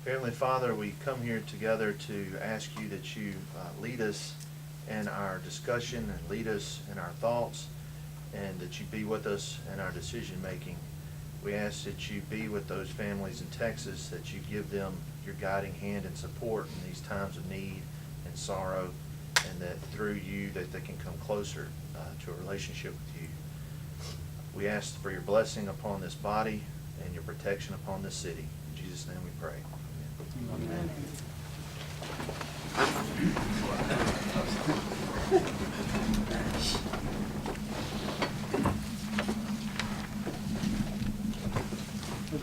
Heavenly Father, we come here together to ask you that you lead us in our discussion and lead us in our thoughts, and that you be with us in our decision making. We ask that you be with those families in Texas, that you give them your guiding hand and support in these times of need and sorrow, and that through you that they can come closer to a relationship with you. We ask for your blessing upon this body and your protection upon this city. In Jesus' name we pray. Amen.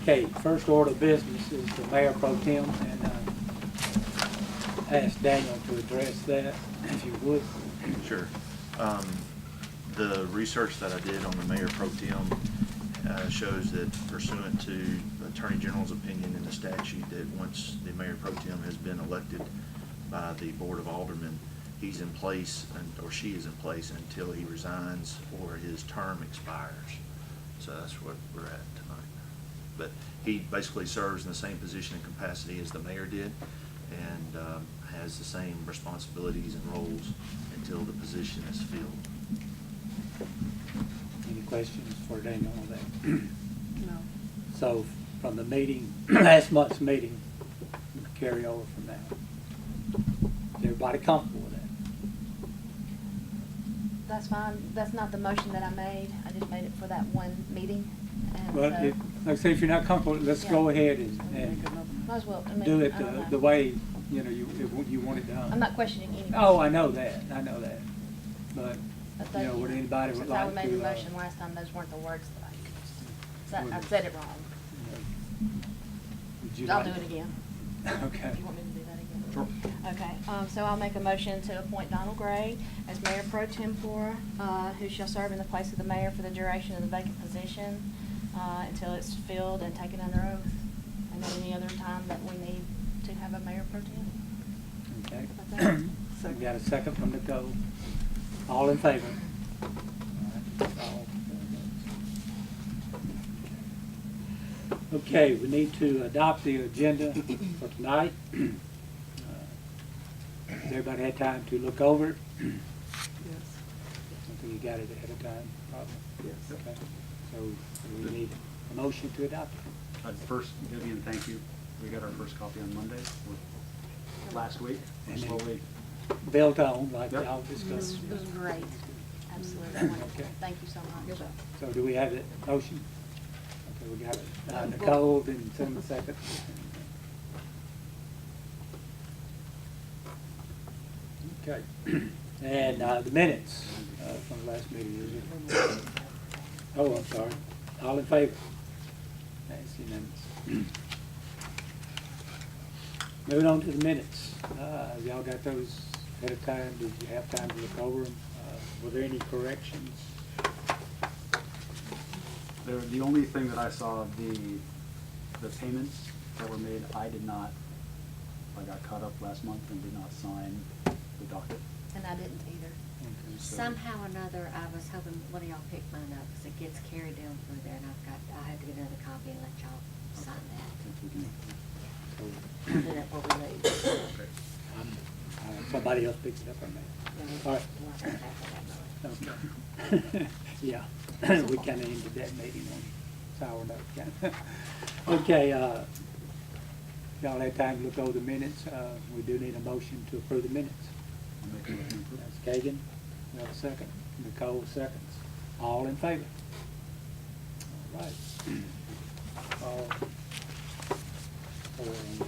Okay, first order of business is the Mayor Pro Tem, and ask Daniel to address that, if you would. Sure. The research that I did on the Mayor Pro Tem shows that pursuant to the Attorney General's opinion in the statute, that once the Mayor Pro Tem has been elected by the Board of Aldermen, he's in place, or she is in place until he resigns or his term expires. So that's what we're at tonight. But he basically serves in the same position and capacity as the mayor did, and has the same responsibilities and roles until the position is filled. Any questions for Daniel on that? No. So, from the meeting, last month's meeting, we can carry over from that. Is everybody comfortable with that? That's fine. That's not the motion that I made. I just made it for that one meeting. And Well, so, like I say, if you're not comfortable, let's go Yeah. ahead and might as well. I mean, do it I don't know. the way, you know, you want it done. I'm not questioning anything. Oh, I know that, but, But you know, would anybody would since like I to? made the motion last time, those weren't the words that I used. So I said it wrong. Would you I'll like- do it again. Okay. If you want me to do that again. Sure. Okay, so I'll make a motion to appoint Donald Gray as Mayor Pro Tempore, who shall serve in the place of the mayor for the duration of the vacant position, until it's filled and taken under oath. And then any other time that we need to have a Mayor Pro Tem. Okay. About that? We got a second from Nicole. All in favor? All right. All. Okay, we need to adopt the agenda for tonight. Has everybody had time to look over it? Yes. I think you got it ahead of time, probably. Yes. Okay, so we need a motion to adopt it. First, Vivian, thank you. We got our first copy on Monday, or last week. We're And then- slowly, Built on, like Yep. y'all It was discussed. great. Absolutely wonderful. Okay. Thank you so much. So do we have that motion? Okay, we got it. Nicole, then Tim second. Okay. And the minutes from the last meeting, is it? Oh, I'm sorry. All in favor? That's unanimous. Moving on to the minutes. Y'all got those ahead of time? Did you have time to look over them? Were there any corrections? the only thing that I saw, the payments that were made, I did not, I got caught up last month and did not sign the docket. And I didn't either. Okay, so- Somehow or another, I was hoping one of y'all picked mine up, because it gets carried down through there, and I have to get another copy and let y'all sign that. If we can- I'll do that before we leave. Okay. Somebody else picks it up on me. All right. We'll have to have that. Okay. Yeah, we kind of ended that meeting on sour note, kind of. Okay, y'all had time to look over the minutes. We do need a motion to approve the minutes. I'll make a motion to approve. That's Kagan. We have a second. Nicole seconds. All in favor? All right. All four in.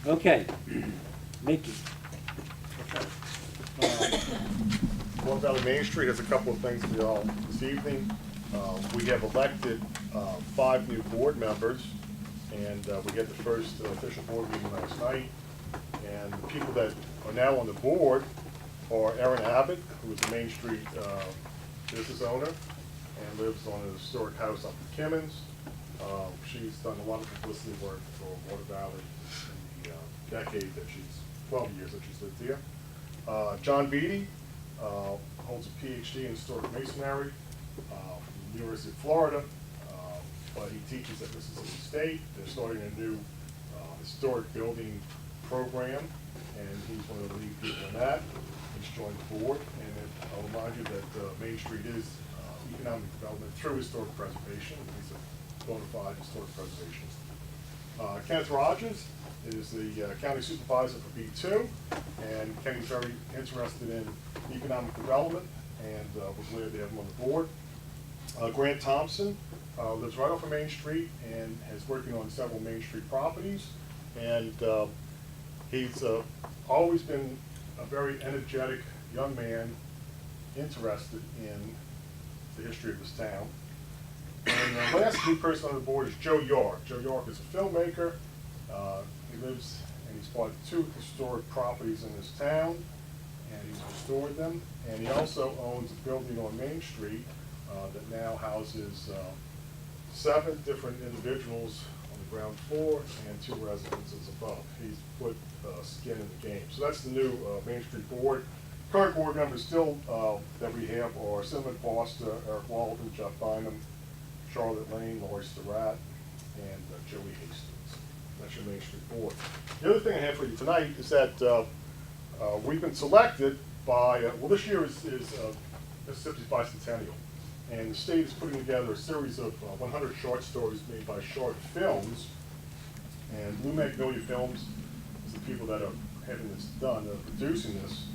Okay, Mickey. North Valley Main Street has a couple of things for y'all this evening. We have elected 5 new board members, and we had the first official board meeting last night. And the people that are now on the board are Erin Abbott, who is a Main Street business owner and lives on a historic house up in Kimmins. She's done a lot of publicity work for Water Valley in the decade that 12 years that she's lived here. John Beatty holds a PhD in historic masonry from the University of Florida. but he teaches at Mississippi State. They're starting a new historic building program, and he's one of the lead people in that. He's joined the board, and I'll remind you that Main Street is economic development through historic preservation. He's a bona fide historic preservationist. Kenneth Rogers is the county supervisor for B2, and Kenny's very interested in economic development, and we're glad to have him on the board. Grant Thompson lives right off of Main Street and is working on several Main Street properties, and he's always been a very energetic young man interested in the history of this town. And the last new person on the board is Joe York. Joe York is a filmmaker. He lives and he's bought 2 historic properties in this town, and he's restored them. And he also owns a building on Main Street that now houses 7 different individuals on the ground floor and 2 residences above. He's put skin in the game. So that's the new Main Street board. Current board members still that we have are Cinnamon Foster, Eric Walden, Jeff Bynum, Charlotte Lane, Laurie Surratt, and Joey Hastings. That's your Main Street board. The other thing I have for you tonight is that we've been selected by, well, this year is Mississippi's bicentennial, and the state is putting together a series of 100 short stories made by Short Films, and Blue Magnolia Films is the people that are having this done, that are producing this.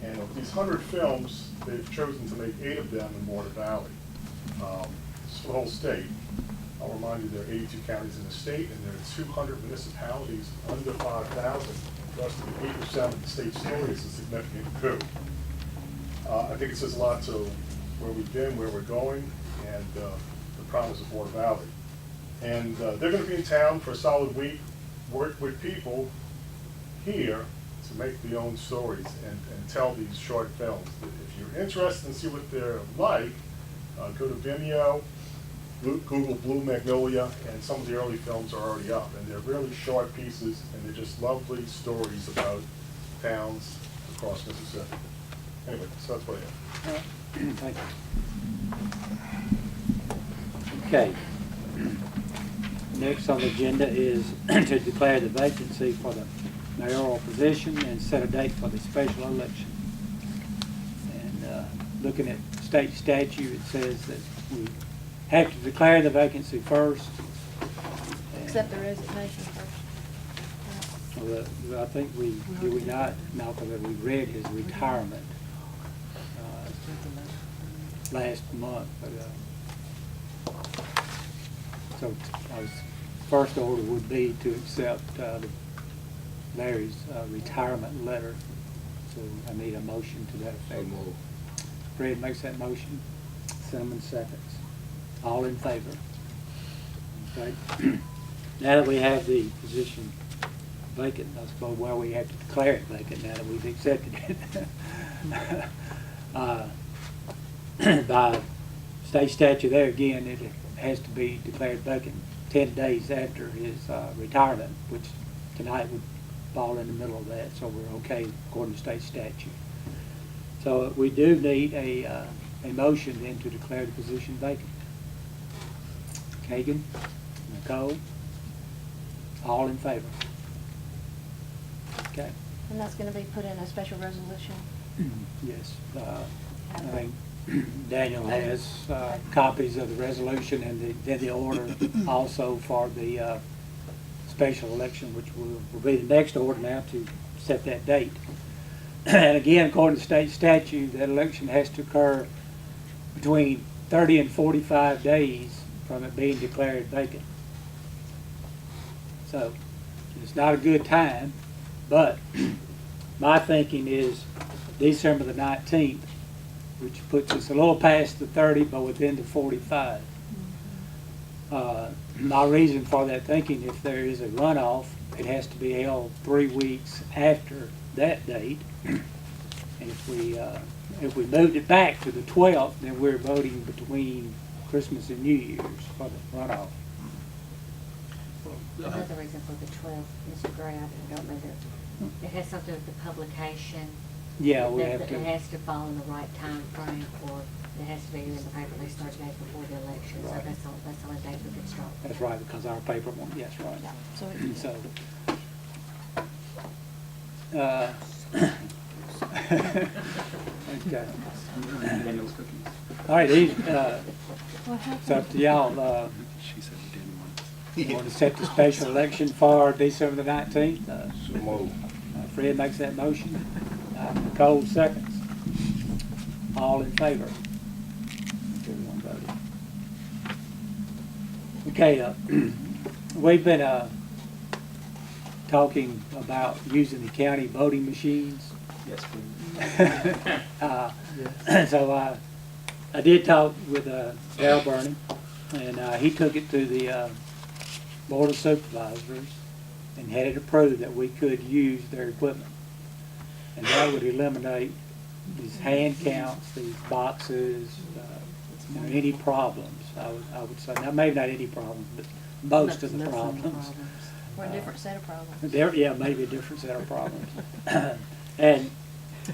And of these 100 films, they've chosen to make 8 of them in Water Valley. It's for the whole state. I'll remind you there are 82 counties in the state, and there are 200 municipalities under 5,000. For us to get 8% of the state story is a significant coup. I think it says a lot to where we've been, where we're going, and the promise of Water Valley. And they're going to be in town for a solid week, work with people here to make their own stories and tell these short films. If you're interested in see what they're like, go to Vimeo, Google Blue Magnolia, and some of the early films are already up. And they're really short pieces, and they're just lovely stories about towns across Mississippi. Anyway, so that's what I have. Thank you. Okay. Next on the agenda is to declare the vacancy for the mayoral position and set a date for the special election. And looking at state statute, it says that we have to declare the vacancy first. Accept the resignation first. Well, I think do we not, Malcolm, we read his retirement last month. So our first order would be to accept Larry's retirement letter. So I need a motion to that effect. Fred makes that motion. Cinnamon seconds. All in favor? Okay. Now that we have the position vacant, I suppose, well, we have to declare it vacant now that we've accepted it. By state statute there again, it has to be declared vacant 10 days after his retirement, which tonight would fall in the middle of that, so we're okay according to state statute. So we do need a motion then to declare the position vacant. Kagan, Nicole, all in favor? Okay. And that's going to be put in a special resolution. Yes. I think Daniel has copies of the resolution and then the order also for the special election, which will be the next order now to set that date. And again, according to state statute, that election has to occur between 30 and 45 days from it being declared vacant. So it's not a good time, but my thinking is December the 19th, which puts us a little past the 30, but within the 45. My reason for that thinking, if there is a runoff, it has to be held 3 weeks after that date. And if we moved it back to the 12th, then we're voting between Christmas and New Year's for the runoff. Another reason for the 12th, Mr. Gray, I don't know that, it has something with the publication. Yeah, we that have to. It has to fall in the right time frame for It has to be in the paper, they start back before the election, so Right. that's the only date we can start. That's right, because our paper won't, yes, right. Yeah, so it- So. Okay. Daniel's cookies. All right, these, What happened? it's up to y'all, She said we didn't want you want to set the special election for December the 19th? So move. Fred makes that motion. Nicole seconds. All in favor? Everyone voted. Okay, we've been, talking about using the county voting machines. Yes, please. So I did talk with Darrell Burney, and he took it to the Board of Supervisors and had it approved that we could use their equipment. And that would eliminate these hand counts, these boxes, any problems, I would say. Now, maybe not any problems, but most of the problems. We're a different set of problems. There, yeah, maybe a different set of problems. And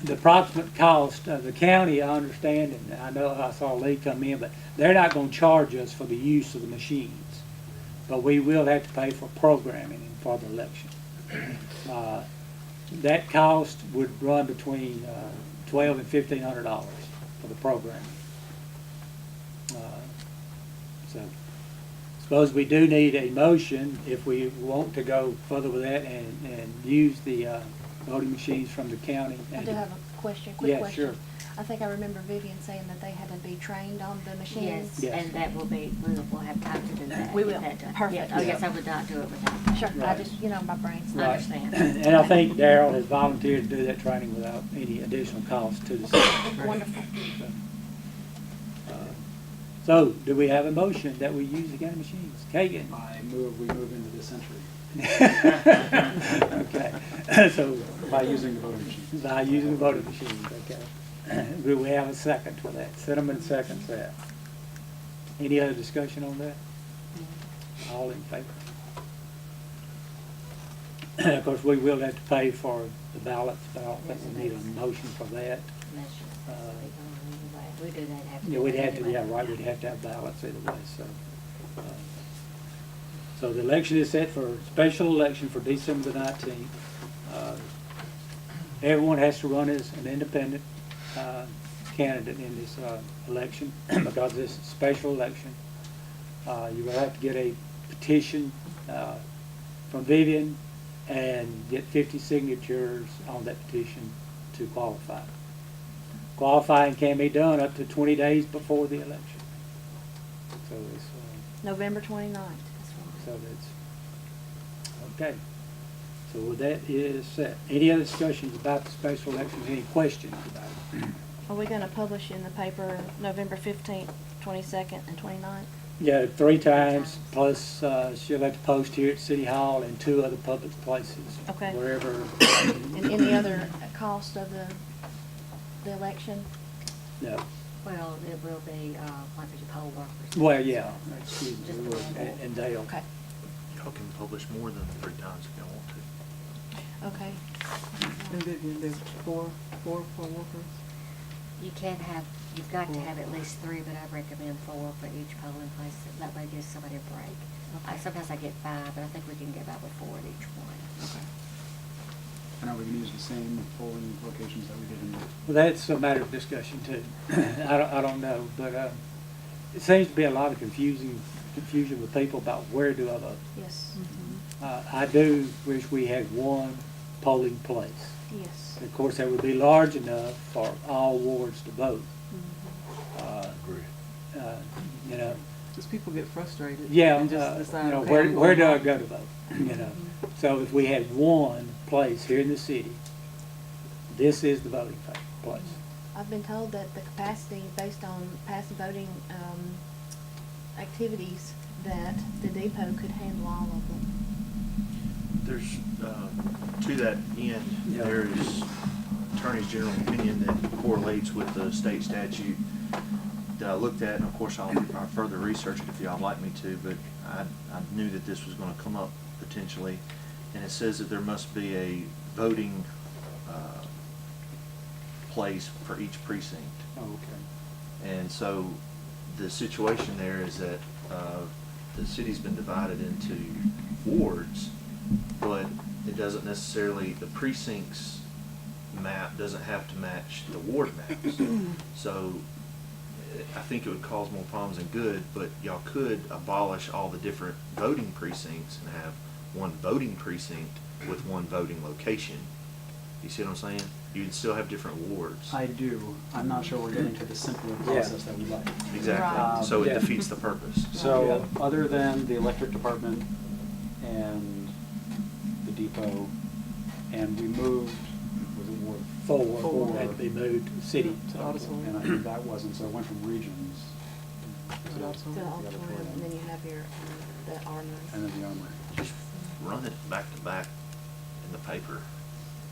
the approximate cost of the county, I understand, and I know I saw Lee come in, but they're not gonna charge us for the use of the machines. But we will have to pay for programming for the election. That cost would run between $1,200 and $1,500 for the programming. So, suppose we do need a motion if we want to go further with that and use the voting machines from the county. I do have a question, quick Yeah, question. sure. I think I remember Vivian saying that they had to be trained on the machines. Yes, Yes. and that will be, we'll have time to do that. We get will. that done. Perfect. Yeah. Oh, yes, I would not do it without that. Sure, I Right. just, my brain's I not. understand. And I think Darrell has volunteered to do that training without any additional cost to the city. Wonderful. So, do we have a motion that we use the county machines? Kagan? I move, we move into this century Okay, so by using the voting machines. by using the voting machines, okay. Do we have a second for that? Cinnamon seconds that. Any other discussion on that? All in favor? Of course, we will have to pay for the ballots, but I don't think we need a motion for that. That's just- Uh, we do that after. Yeah, we'd have to, yeah, right, we'd have to have ballots either way, so. So the election is set for, special election for December the 19th. Everyone has to run as an independent candidate in this election because this is a special election. You will have to get a petition from Vivian and get 50 signatures on that petition to qualify. Qualifying can be done up to 20 days before the election. So it's, November 29th. That's right. so that's, okay. So with that is set. Any other discussions about the special elections? Any questions about it? Are we gonna publish in the paper November 15th, 22nd, and 29th? Yeah, 3 times, plus she'll have to post here at City Hall and 2 other public places. Okay. Wherever. And any other cost of the election? No. Well, it will be, like the poll workers. Well, yeah, excuse me, we will, and Dale. Okay, Y'all can publish more than 3 times if y'all want to. okay. And Vivian, there's four workers? You can't have, you've got to have at least 3, but I recommend 4 for each polling place. That way it gives somebody a break. Sometimes I get 5, but I think we can get about 4 at each one. Okay. And are we gonna use the same polling locations that we did in the? Well, that's a matter of discussion too. I don't know, but it seems to be a lot of confusion with people about where do I vote. Yes, I do wish we had one polling place. yes. Of course, that would be large enough for all wards to vote. Agree. You know, Just people get frustrated. yeah, and just decide, you know, okay, where I'm do I going go to vote? You know, so if we had one place here in the city, this is the voting place. I've been told that the capacity based on past voting activities, that the depot could handle all of them. There's, to that end, Yeah. there is Attorney's General opinion that correlates with the state statute that I looked at, and of course I'll further research it if y'all like me to, but I knew that this was gonna come up potentially, and it says that there must be a voting place for each precinct. Oh, okay. And so the situation there is that the city's been divided into wards, but it doesn't necessarily, the precincts map doesn't have to match the ward maps. So I think it would cause more problems than good, but y'all could abolish all the different voting precincts and have one voting precinct with one voting location. You see what I'm saying? You'd still have different wards. I do. I'm not sure we're getting to the simpler process that we like. Exactly. Right. So it Yeah. defeats the purpose. So, Yeah. other than the electric department and the depot, and we moved, was it Ward? Four had to be moved to the city. To auditorium. And I think that wasn't, so it went from regions To to the The auditorium. auditorium, and then you have your, the armory. and then the armory. Just run it back to back in the paper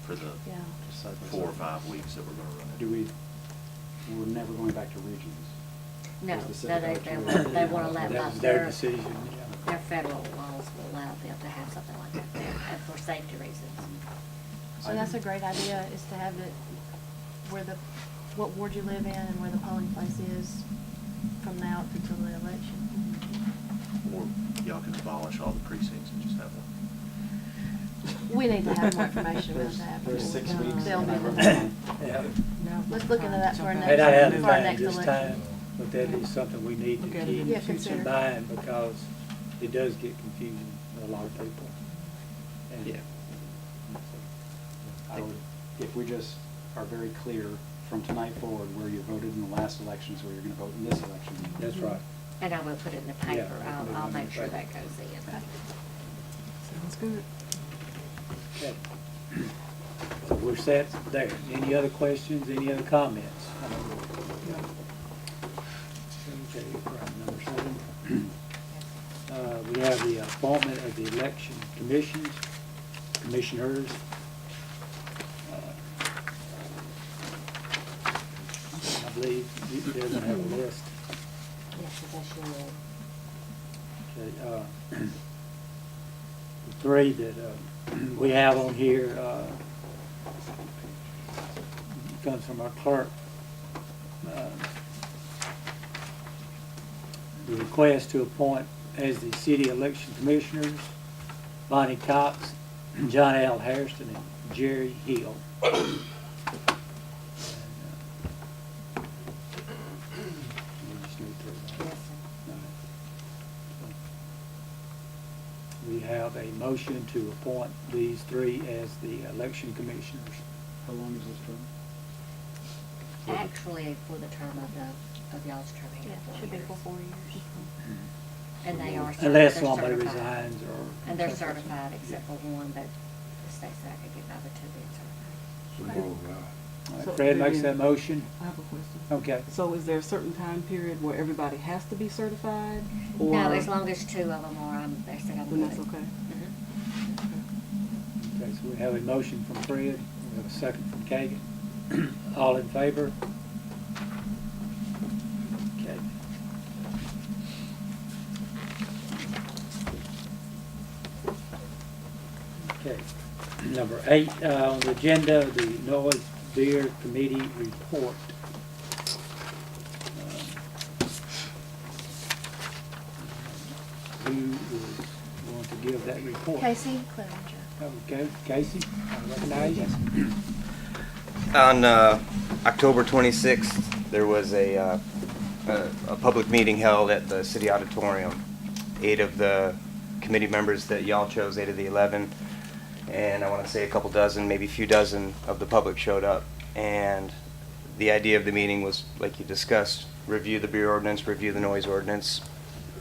for the Yeah. Just side by 4 or side. 5 weeks that we're gonna run it. We're never going back to regions. No, Was the no, civic they auditorium- won't let That by was their their, decision, yeah. their federal laws will allow them to have something like that there, and for safety reasons. So that's a great idea, is to have it where the, what ward you live in and where the polling place is from now up until the election. Or y'all can abolish all the precincts and just have one. We need to have more information about that. There's before we 6 go. weeks. They'll and I be wrote the- down- Yeah. Let's look into that for our May May not have next, the for our time next this election. time, but that is something we need to Okay. keep Yeah, in consider. mind because it does get confusing for a lot of people. And- Yeah. I would, if we just are very clear from tonight forward where you voted in the last elections, where you're gonna vote in this election. That's right. And I will put it in the Yeah, paper, we can put it I'll in the make sure paper. that goes in. Sounds good. Okay. So we're set there. Any other questions, any other comments? Okay, right, number 7. We have the appointment of the election commissioners. I believe they're gonna have a list. Yes, so that's your, Okay, the 3 that we have on here comes from our clerk. The request to appoint as the city election commissioners Bonnie Cox, John L. Hairston, and Jerry Hill. And, we just need to, yes, sir. We have a motion to appoint these 3 as the election commissioners. How long is this term? Actually, for the term of y'all's term Yeah, here. it should be for 4 years. And they are. Unless they're somebody certified. resigns or. And they're certified except for one, but the state said I could get another 2 being certified. All right, So, Fred makes Vivian, that motion. I have a question. Okay. So is there a certain time period where everybody has to be certified? Or No, as long as 2 of them are, they said I'm good. Then that's okay? Mhm. Okay, so we have a motion from Fred, we have a second from Kagan. All in favor? Okay. Okay. Number 8 on the agenda, the Noise Beer Committee report. Who is going to give that report? Casey Clevenger. Okay, Casey, I recognize you. On October 26th, there was a public meeting held at the city auditorium. 8 of the committee members that y'all chose, 8 of the 11, and I want to say a couple dozen, maybe a few dozen of the public showed up. And the idea of the meeting was, like you discussed, review the beer ordinance, review the noise ordinance,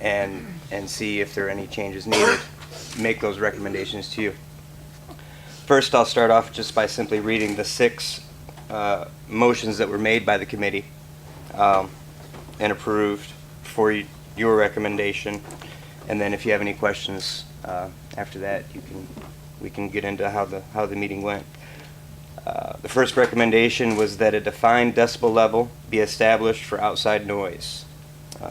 and see if there are any changes needed, make those recommendations to you. First, I'll start off just by simply reading the 6 motions that were made by the committee and approved for your recommendation. And then if you have any questions after that, we can get into how the meeting went. The first recommendation was that a defined decibel level be established for outside noise.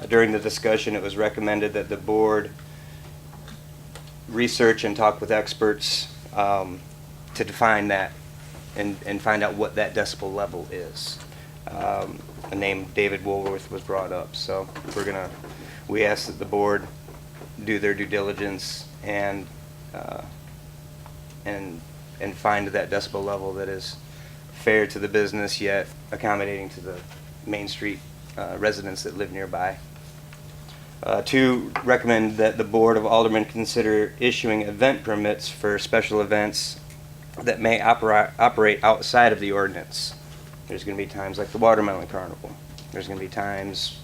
During the discussion, it was recommended that the board research and talk with experts to define that and find out what that decibel level is. a name David Woolworth was brought up. So we ask that the board do their due diligence and find that decibel level that is fair to the business yet accommodating to the Main Street residents that live nearby. 2, recommend that the Board of Aldermen consider issuing event permits for special events that may operate outside of the ordinance. There's going to be times like the Watermelon Carnival. There's going to be times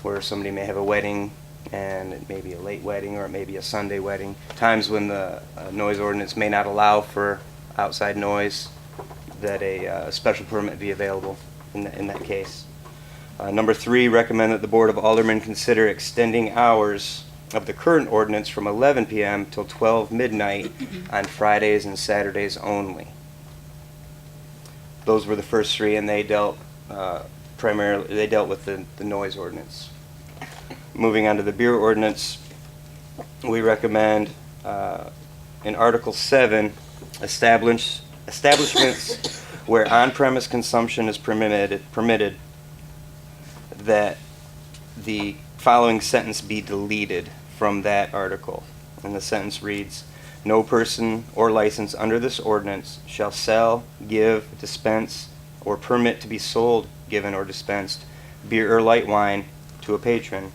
where somebody may have a wedding, and it may be a late wedding or it may be a Sunday wedding. Times when the noise ordinance may not allow for outside noise, that a special permit be available in that case. Number 3, recommend that the Board of Aldermen consider extending hours of the current ordinance from 11 p.m. till 12 midnight on Fridays and Saturdays only. Those were the first 3, and they dealt with the noise ordinance. Moving on to the beer ordinance, we recommend in Article 7, establishments where on-premise consumption is permitted, that the following sentence be deleted from that article. And the sentence reads, "No person or license under this ordinance shall sell, give, dispense, or permit to be sold, given, or dispensed beer or light wine to a patron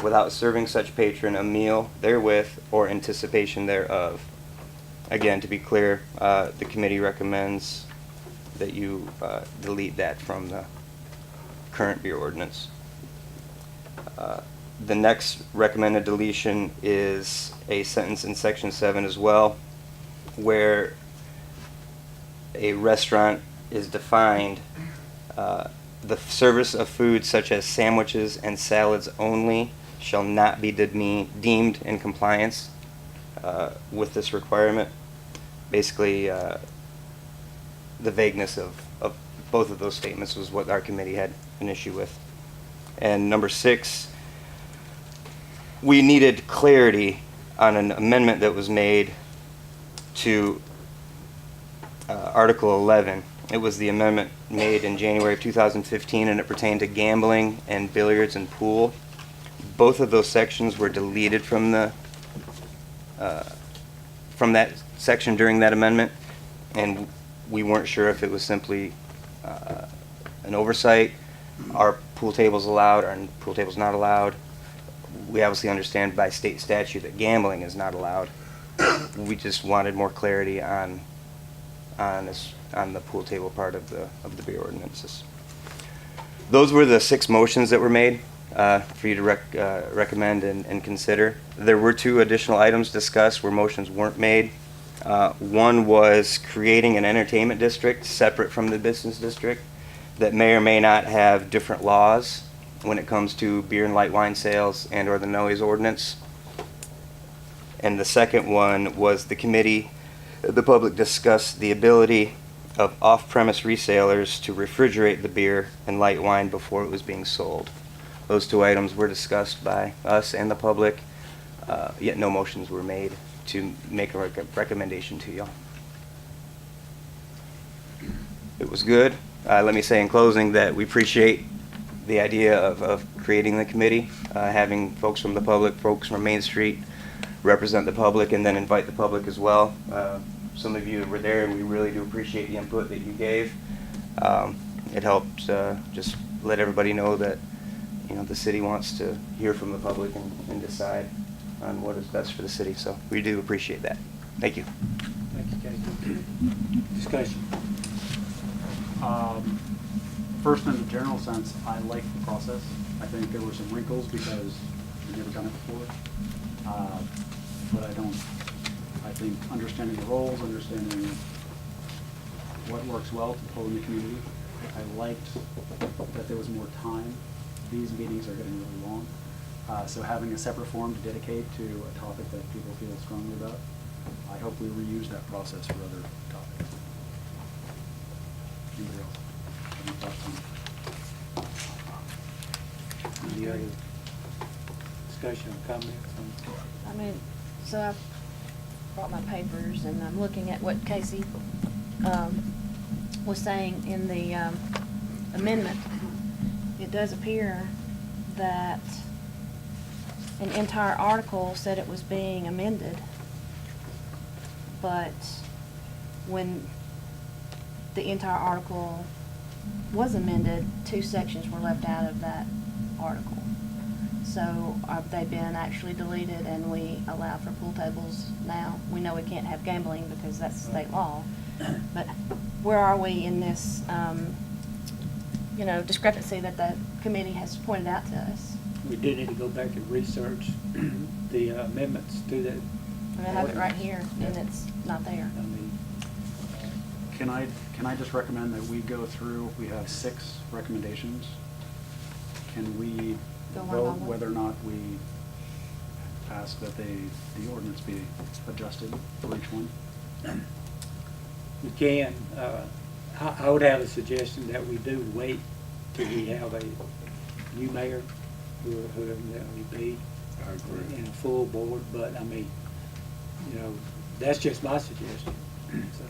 without serving such patron a meal therewith or anticipation thereof." Again, to be clear, the committee recommends that you delete that from the current beer ordinance. The next recommended deletion is a sentence in Section 7 as well, where a restaurant is defined, the service of food such as sandwiches and salads only shall not be deemed in compliance with this requirement. Basically, the vagueness of both of those statements was what our committee had an issue with. And number 6, we needed clarity on an amendment that was made to Article 11. It was the amendment made in January of 2015, and it pertained to gambling and billiards and pool. Both of those sections were deleted from that section during that amendment, and we weren't sure if it was simply an oversight. Are pool tables allowed? Are pool tables not allowed? We obviously understand by state statute that gambling is not allowed. We just wanted more clarity on the pool table part of the beer ordinances. Those were the 6 motions that were made for you to recommend and consider. There were 2 additional items discussed where motions weren't made. One was creating an entertainment district separate from the business district that may or may not have different laws when it comes to beer and light wine sales and or the noise ordinance. And the second one was the public discussed the ability of off-premise resellers to refrigerate the beer and light wine before it was being sold. Those 2 items were discussed by us and the public, yet no motions were made to make a recommendation to y'all. It was good. Let me say in closing that we appreciate the idea of creating the committee, having folks from the public, folks from Main Street represent the public, and then invite the public as well. Some of you were there, and we really do appreciate the input that you gave. It helped just let everybody know that the city wants to hear from the public and decide on what is best for the city. So we do appreciate that. Thank you. Thank you, Casey. Discussion. First, in the general sense, I like the process. I think there were some wrinkles because we've never done it before. But I think understanding the roles, understanding what works well to pull in the community. I liked that there was more time. These meetings are getting really long. So having a separate forum to dedicate to a topic that people feel strongly about, I hope we reuse that process for other topics. Anybody else? Any thoughts on Any other discussion or comments? So I brought my papers and I'm looking at what Casey was saying in the amendment. it does appear that an entire article said it was being amended, but when the entire article was amended, 2 sections were left out of that article. So they've been actually deleted, and we allow for pool tables now. We know we can't have gambling because that's state law, but where are we in this, discrepancy that the committee has pointed out to us? We do need to go back and research the amendments to that. I have it right here, and it's not there. I mean, Can I just recommend that we go through, we have 6 recommendations. Can we Go one vote by one? whether or not we ask that the ordinance be adjusted for each one? we can, I would have a suggestion that we do wait till we have a new mayor, whoever that may be. I agree. And a full board, but I mean, that's just my suggestion. So,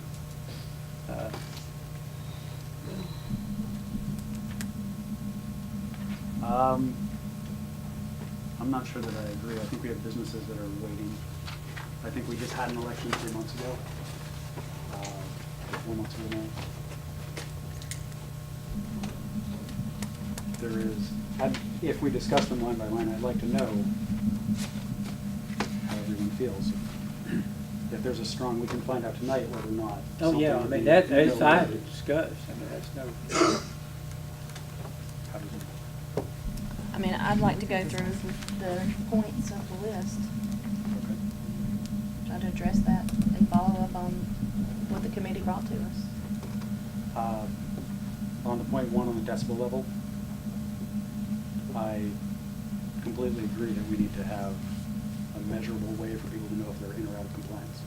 I'm not sure that I agree. I think we have businesses that are waiting. I think we just had an election 3 months ago, 4 months ago now. There is, if we discuss them line by line, I'd like to know how everyone feels. If there's a strong, we can find out tonight whether or not. Oh, yeah, I something mean, would be that's fine to related. discuss. I mean, that's no, How does it- I mean, I'd like to go through the points of the list, okay. try to address that and follow up on what the committee brought to us. On the point 1 on the decibel level, I completely agree that we need to have a measurable way for people to know if they're in or out of compliance.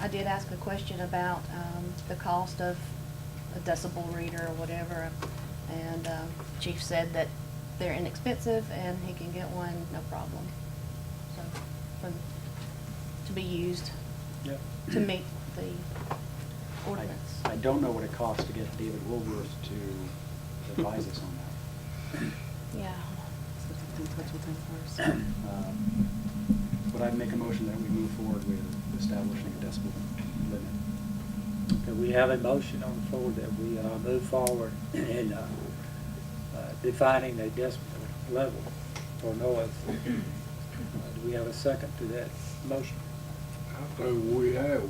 I did ask a question about the cost of a decibel reader or whatever, and Chief said that they're inexpensive and he can get one, no problem. So, to be used yeah. to meet the ordinance. I don't know what it costs to get David Woolworth to advise us on that. Yeah. So get in touch with him first. But I'd make a motion that we move forward with establishing a decibel limit. Okay, we have a motion on the floor that we move forward in defining a decibel level for noise. Do we have a second to that motion? I think we have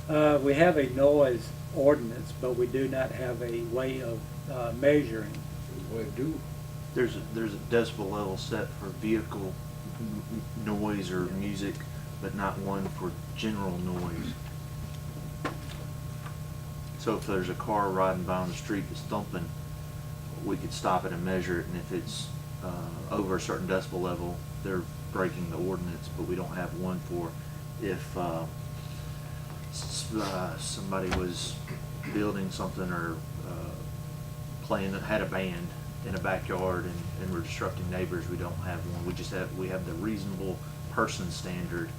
one. We have a noise ordinance, but we do not have a way of measuring. We do. There's a decibel level set for vehicle noise or music, but not one for general noise. So if there's a car riding by on the street that's thumping, we could stop it and measure it, and if it's over a certain decibel level, they're breaking the ordinance, but we don't have one for if somebody was building something or had a band in a backyard and we're disrupting neighbors. We don't have one. We have the reasonable person standard,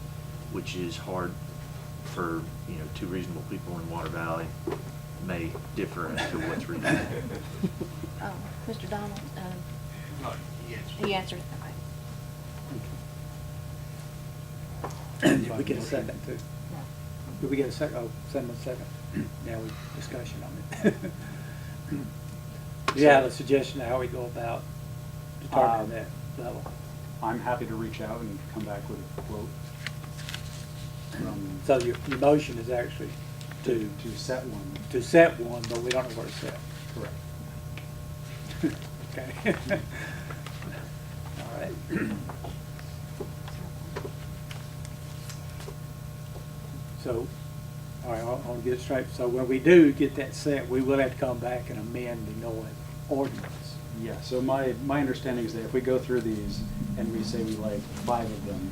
which is hard for 2 reasonable people in Water Valley may differ as to what's reasonable. Oh, Mr. Donald, he answered. Okay. Did we get a second too? Did we get a second? Oh, second. Now we discussion on it. Do you have a suggestion of how we go about determining that level? I'm happy to reach out and come back with a quote from, So your motion is actually to set one. to set one, but we don't know where it's set. Correct. Okay. All right. So, all right, I'll get it straight. So when we do get that set, we will have to come back and amend the noise ordinance. Yeah, so my understanding is that if we go through these and we say we like 5 of them,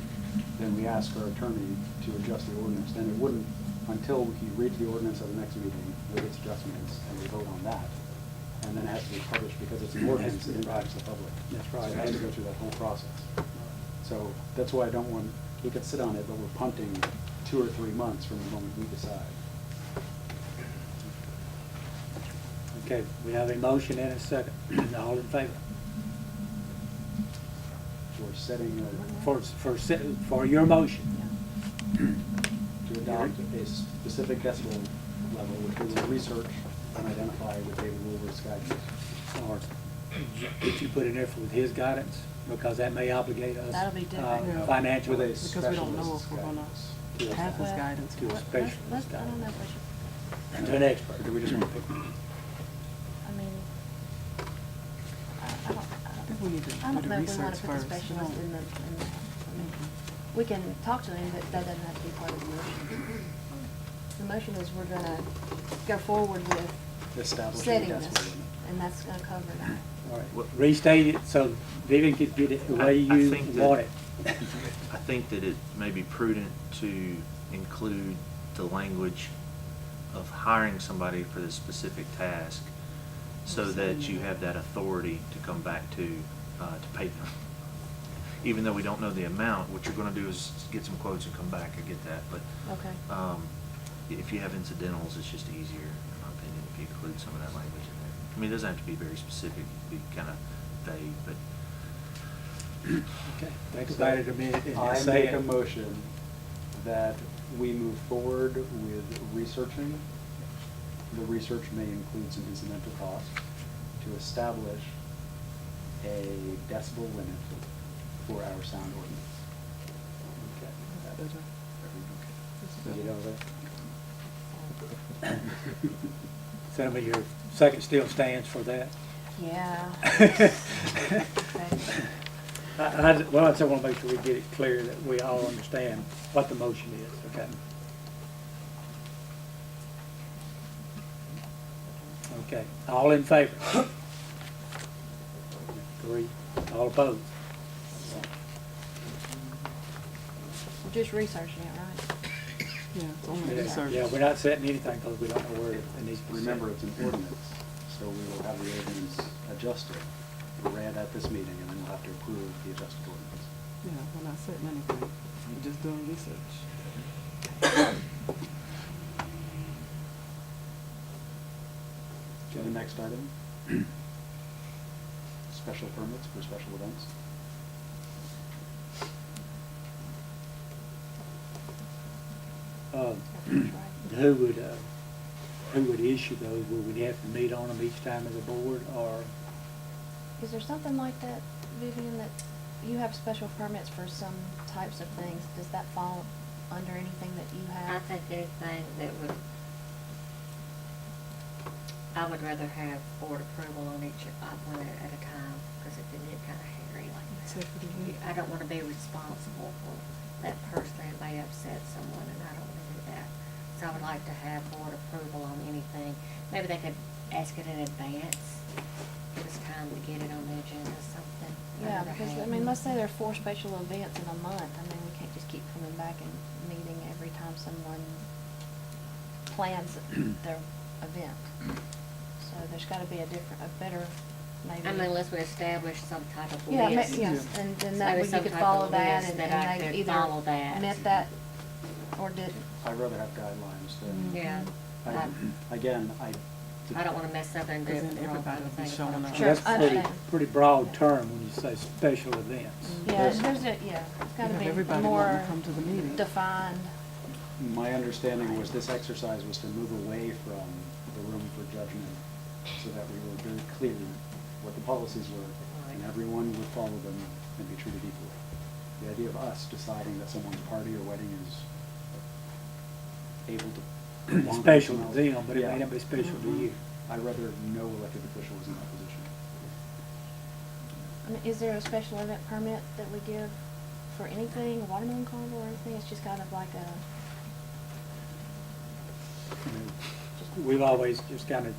then we ask our attorney to adjust the ordinance. Then it wouldn't, until he reads the ordinance at the next meeting with its adjustments and we vote on that. And then it has to be published because it's an ordinance that impacts the public. That's right. So it has to go through that whole process. So that's why I don't want, we could sit on it, but we're punting 2 or 3 months from the moment we decide. Okay, we have a motion and a second. All in favor? For setting For your motion. to adopt a specific decibel level, which we will research and identify with David Woolworth's guidance. Or did you put in there with his guidance? Because that may obligate us. That'll be different. Yeah. Financially. With a Because we don't know specialist's if we're gonna guidance. have his Well, guidance. To a Let's- specialist I don't know if we should, To an expert. Or do we just want to pick? I mean, I don't, I think we need to I do don't the know if we wanna research put the first. specialist in the, I mean, we can talk to him, but that doesn't have to be part of the motion. The motion is we're gonna go forward with Establishing setting a this, decibel limit. and that's gonna cover that. All right, What- restate it so Vivian could get it the way I you think that- want it. I think that it may be prudent to include the language of hiring somebody for this specific task so that you have that authority to come back to pay them. Even though we don't know the amount, what you're gonna do is get some quotes and come back, I get that, but Okay. if you have incidentals, it's just easier, in my opinion, if you include some of that language in there. I mean, it doesn't have to be very specific, it can be kind of vague, but Okay, think about it a minute and I say make it. a motion that we move forward with researching. The research may include some incidental costs to establish a decibel limit for our sound ordinance. Okay. Better. You know that? Senator, your second still stands for that? Yeah. Well, I just want to make sure we get it clear that we all understand what the motion is, okay? Okay, all in favor? 3, all opposed? We're just researching it, right? Yeah, it's only Yeah, research. yeah, we're not setting anything because we don't know where it needs to be set. Remember, it's an ordinance, so we will have the ordinance adjusted, read at this meeting, and then we'll have to approve the adjusted ordinance. Yeah, we're not setting anything, we're just doing research. Okay, the next item. Special permits for special events. Who would issue those? Would we have to meet on them each time as a board, or? Is there something like that, Vivian, that you have special permits for some types of things? Does that fall under anything that you I have? think anything that would, I would rather have board approval on each one at a time, because it can get kind of hairy like that. Except for the- I don't want to be responsible for that person. It may upset someone, and I don't want to do that. So I would like to have board approval on anything. Maybe they could ask it in advance, give us time to get it on the agenda, something. I'd Yeah, rather because, I have- mean, let's say there are 4 special events in a month. I mean, we can't just keep coming back and meeting every time someone plans their event. So there's gotta be a better, maybe. I mean, unless we establish some type of Yeah, list. yes, and then that Maybe way you some could type of follow that list and that I they could either follow that. met that or didn't. I'd rather have guidelines than. Yeah. Again, I don't want to mess up and do Because then the wrong everybody kind of will be thing. showing up. Sure, That's I pretty, understand. pretty broad term when you say special events. Yeah, there's a, yeah, it's gotta have be everybody more wanting to come to the meeting. defined. my understanding was this exercise was to move away from the room for judgment so that we were very clear what the policies were and everyone would follow them and be treated equally. The idea of us deciding that someone's party or wedding is able to. belong Special to someone else. them, but it may Yeah. not be special to you. I'd rather no elected official was in that position. I mean, is there a special event permit that we give for anything, a watermelon carnival or anything? It's just kind of like a, We've always just kind of,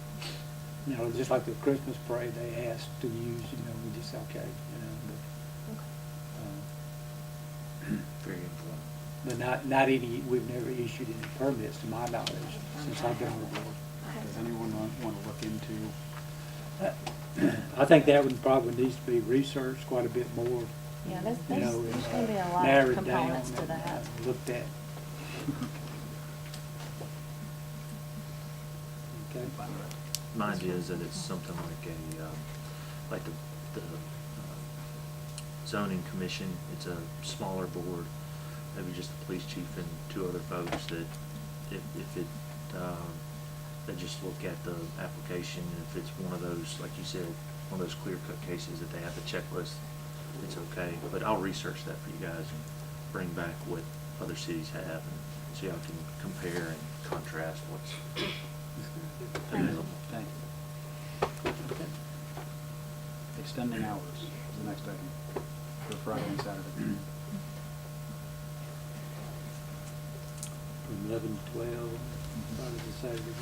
just like the Christmas parade, they asked to use, we just, okay, very influential. but not any, we've never issued any permits to my knowledge since I've been on the board. Does anyone want to look into? I think that one probably needs to be researched quite a bit more. yeah, there's and, there's gonna be a lot narrowed of components down to and, that. Looked at. Okay. my idea is that it's something like the zoning commission. It's a smaller board, maybe just the police chief and two other folks that they just look at the application, and if it's one of those, like you said, one of those clear-cut cases that they have the checklist, it's okay. But I'll research that for you guys and bring back what other cities have, and so y'all can compare and contrast what's available. Thank you. Extending hours is the next item for Friday and Saturday. From 11 to 12, Friday to Saturday.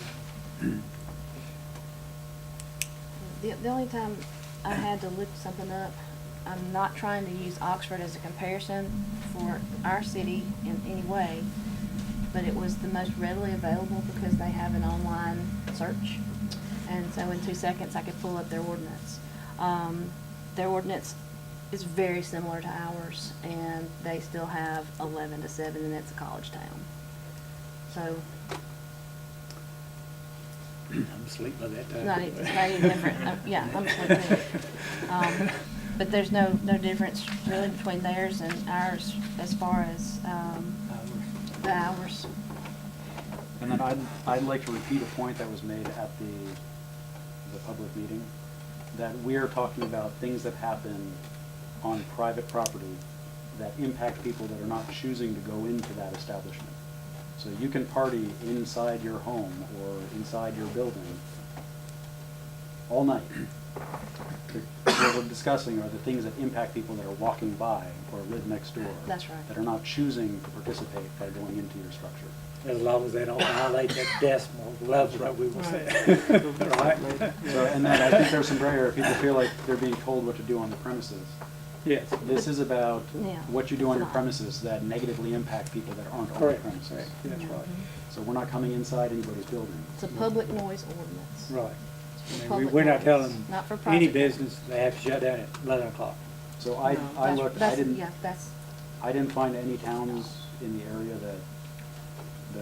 The only time I had to look something up, I'm not trying to use Oxford as a comparison for our city in any way, but it was the most readily available because they have an online search. And so in 2 seconds, I could pull up their ordinance. Their ordinance is very similar to ours, and they still have 11 to 7, and it's a college town. So, I'm asleep by that time. it's not any different. Yeah, I'm asleep too. But there's no difference really between theirs and ours as far as, the hours. And then I'd like to repeat a point that was made at the public meeting, that we are talking about things that happen on private property that impact people that are not choosing to go into that establishment. So you can party inside your home or inside your building all night. What we're discussing are the things that impact people that are walking by or live next door. That's right. That are not choosing to participate by going into your structure. As long as they don't violate that decimal level that we will say. Right? So, and then I think there's some gray area. People feel like they're being told what to do on the premises. Yes. This is about Yeah. what you do on your It's not. premises that negatively impact people that aren't on the Correct, premises. correct, that's right. So we're not coming inside anybody's building. It's a public noise ordinance. Right. It's for I mean, public we're not noise, telling not for any private. business they have to shut down at 11 o'clock. So No, I that's- looked, I that's- didn't, Yeah, that's, I didn't find any towns in the area that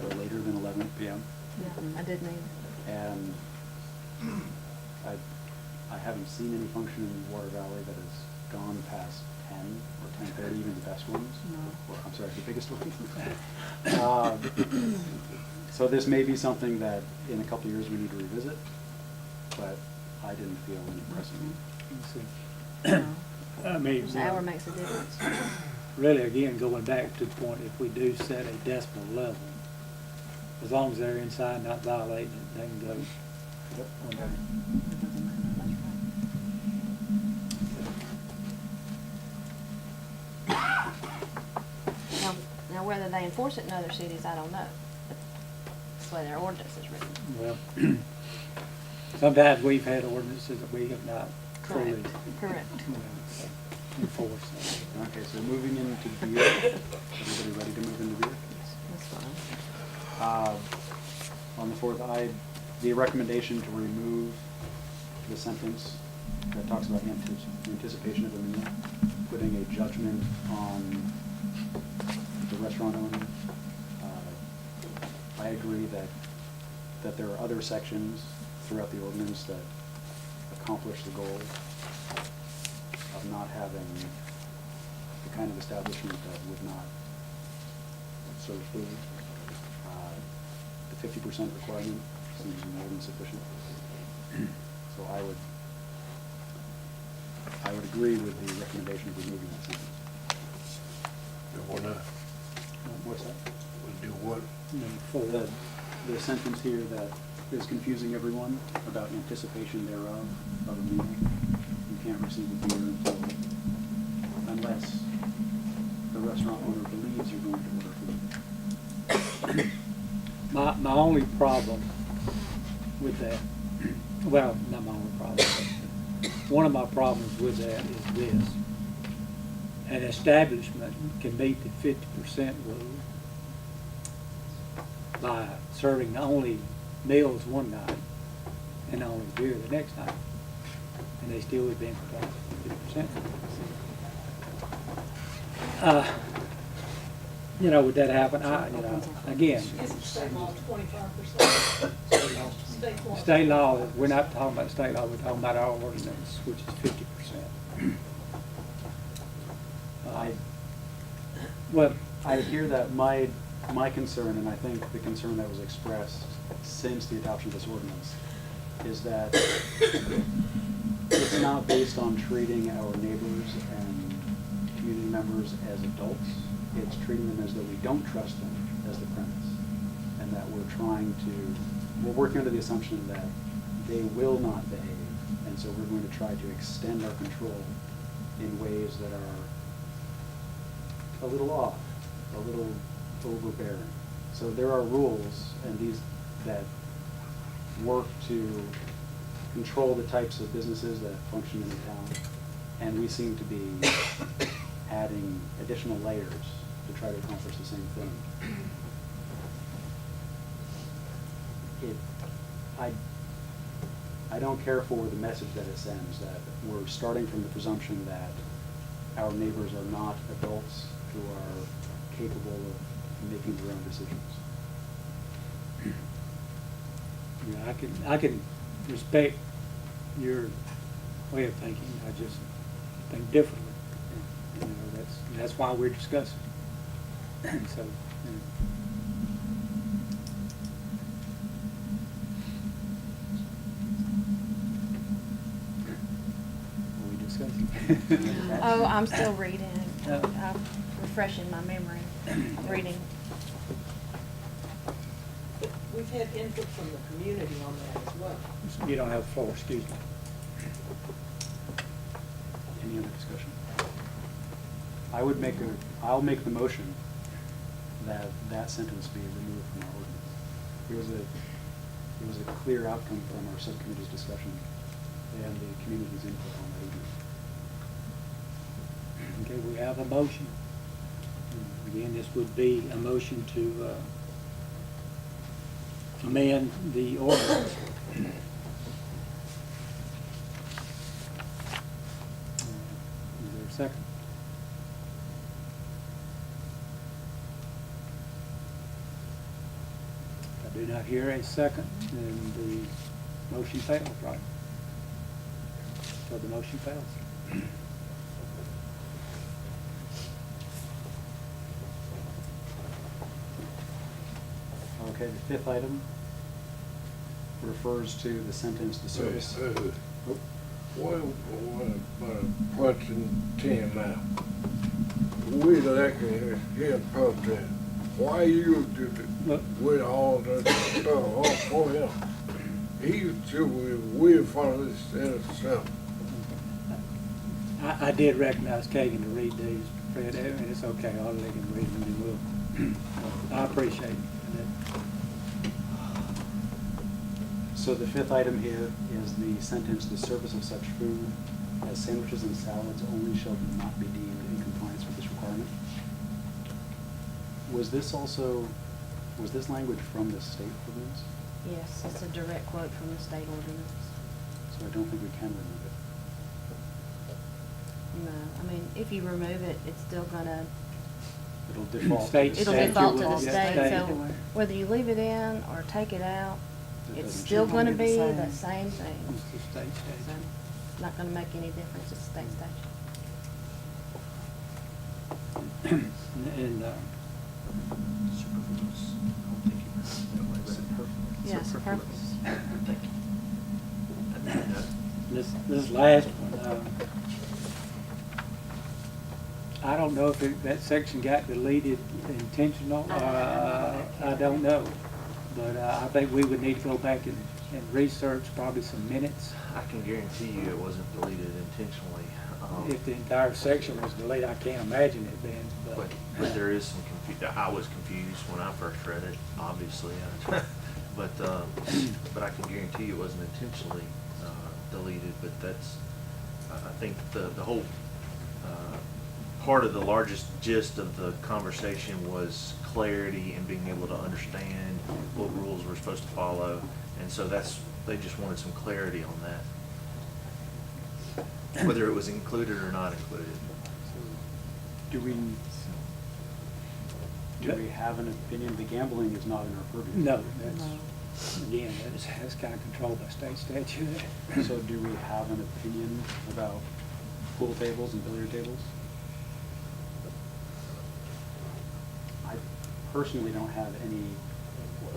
are later than 11 PM. yeah, I didn't either. And I haven't seen any function in Water Valley that has gone past 10 or 10:30, even the best ones. Or, I'm sorry, the biggest ones. So this may be something that in a couple of years we need to revisit, but I didn't feel any pressing. Let's see. I mean, Each hour makes a difference. really, again, going back to the point, if we do set a decimal level, as long as they're inside, not violating it, they can go. Yep. It doesn't matter, that's right. Now, whether they enforce it in other cities, I don't know. But that's the way their ordinance is written. Well, sometimes we've had ordinances that we have not fully Correct. enforced. Okay, so moving into beer. Everybody ready to move into beer? That's fine. On the fourth, the recommendation to remove the sentence that talks about anticipation of a meal, putting a judgment on the restaurant owner. I agree that there are other sections throughout the ordinance that accomplish the goal of not having the kind of establishment that would not serve food. The 50% requirement seems more than sufficient. So I would agree with the recommendation of removing that sentence. What's that? We do what? The sentence here that is confusing everyone about anticipation thereof of a meal. You can't receive a beer unless the restaurant owner believes you're going to order food. My only problem with that, well, not my only problem, but one of my problems with that is this. An establishment can meet the 50% rule by serving only meals one night and only beer the next night. And they still would be in compliance with 50%. you know, would that happen? Again, State law 25%. State law. state law, we're not talking about state law, we're talking about our ordinance, which is 50%. Well, I hear that. My concern, and I think the concern that was expressed since the adoption of this ordinance, is that it's not based on treating our neighbors and community members as adults. It's treating them as though we don't trust them as the premise, and that we're working under the assumption that they will not behave, and so we're going to try to extend our control in ways that are a little off, a little overbearing. So there are rules and these that work to control the types of businesses that function in the town, and we seem to be adding additional layers to try to accomplish the same thing. I don't care for the message that it sends, that we're starting from the presumption that our neighbors are not adults who are capable of making their own decisions. Yeah, I can respect your way of thinking. I just think differently. You know, that's why we're discussing. So, you know. Are we discussing? Oh, I'm still reading. Oh. I'm refreshing my memory. I'm reading. We've had input from the community on that as well. You don't have the floor, excuse me. Any other discussion? I'll make the motion that that sentence be removed from our ordinance. It was a clear outcome from our subcommittee's discussion and the community's input on that evening. Okay, we have a motion. Again, this would be a motion to amend the ordinance. Is there a second? If I do not hear a second, then the motion fails, right? So the motion fails. Okay, the fifth item refers to the sentence, the service. Oh, What question 10 now? We elected him president. Why you did it with all that stuff all for him? He should we follow this himself. I did recognize Kagan to read these, Fred, and it's okay, I'll let him read them and we'll, I appreciate it. So the fifth item here is the sentence, the service of such food as sandwiches and salads only shall not be deemed in compliance with this requirement. Was this language from the state ordinance? Yes, it's a direct quote from the state ordinance. So I don't think we can remove it. No, I mean, if you remove it, it's still gonna, It'll default. State it'll statute default to the will- state, yeah, so state. whether you leave it in or take it out, It it's doesn't still change. gonna It'll be be the the same. same thing. It's the state So, statute. not gonna make any difference, it's state statute. And, Superfluous. I don't think you meant it that way, but- Yeah, superfluous. Thank you. I didn't know. this last one, I don't know if that section got deleted intentional, I don't know. But I think we would need to go back and research probably some minutes. I can guarantee you it wasn't deleted intentionally. If the entire section was deleted, I can't imagine it being, But there is some I was confused when I first read it, obviously. But I can guarantee you it wasn't intentionally deleted, but that's, I think the whole, part of the largest gist of the conversation was clarity and being able to understand what rules we're supposed to follow. And so they just wanted some clarity on that, whether it was included or not included. do we, Do we have an opinion? The gambling is not in our purview. No, again, that's kind of controlled by state statute. So do we have an opinion about pool tables and billiard tables? I personally don't have any.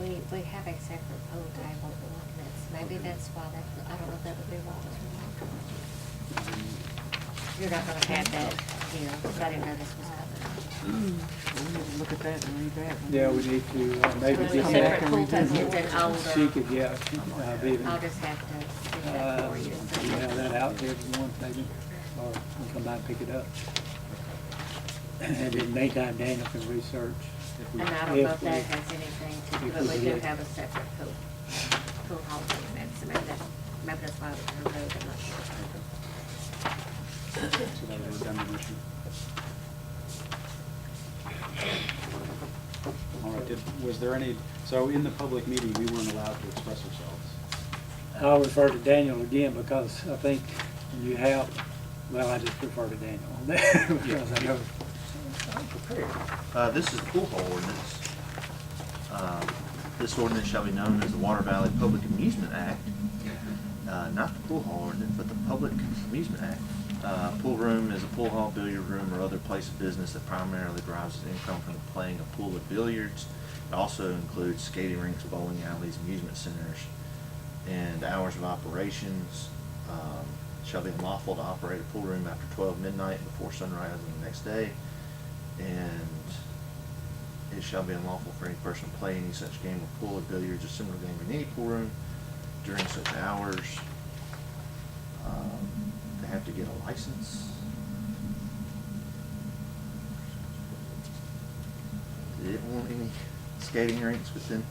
We have a separate pool table ordinance, maybe that's why I don't know if that would be what was. You're not gonna have that here, because I didn't know this was happening. We need to look at that and read that. Yeah, we need to maybe So get separate back pool and tables revisit. and older. She could, yeah, be, I'll just have to do that for you. have that out to everyone, maybe, or we'll come by and pick it up. And in the meantime, Daniel can research. if we- And I don't know if we- that has anything to, if but we we do did. have a separate pool hall ordinance, so maybe that's why it was removed, I'm not sure. So that was a redundant issue. All right, was there any, so in the public meeting, we weren't allowed to express ourselves? I'll refer to Daniel again because I think you have, well, I just refer to Daniel on that because I know. I'm prepared. This is the pool hall ordinance. This ordinance shall be known as the Water Valley Public Amusement Act. Not the pool hall ordinance, but the Public Amusement Act. Pool room is a pool hall, billiard room, or other place of business that primarily derives its income from the playing of pool or billiards. It also includes skating rinks, bowling alleys, amusement centers, and hours of operations. Shall be unlawful to operate a pool room after 12 midnight before sunrise on the next day. And it shall be unlawful for any person to play any such game of pool or billiards or similar game in any pool room during such hours. They have to get a license. They didn't want any skating rinks within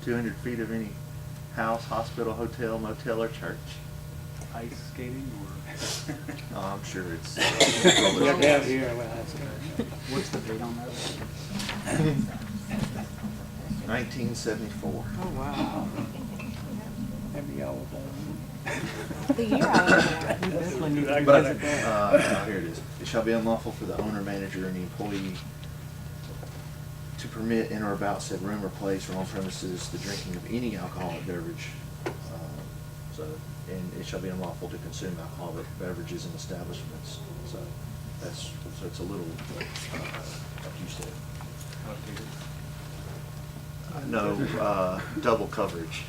200 feet of any house, hospital, hotel, motel, or church. Ice skating or? Oh, I'm sure it's. We have to have here, well, that's, What's the date on that? 1974. Oh, wow. every hour. The year I was born. Definitely need to But, revisit that. no, here it is. It shall be unlawful for the owner, manager, and the employee to permit in or about said room or place or on premises the drinking of any alcoholic beverage. And it shall be unlawful to consume alcoholic beverages in establishments. So it's a little, like you said. No, double coverage.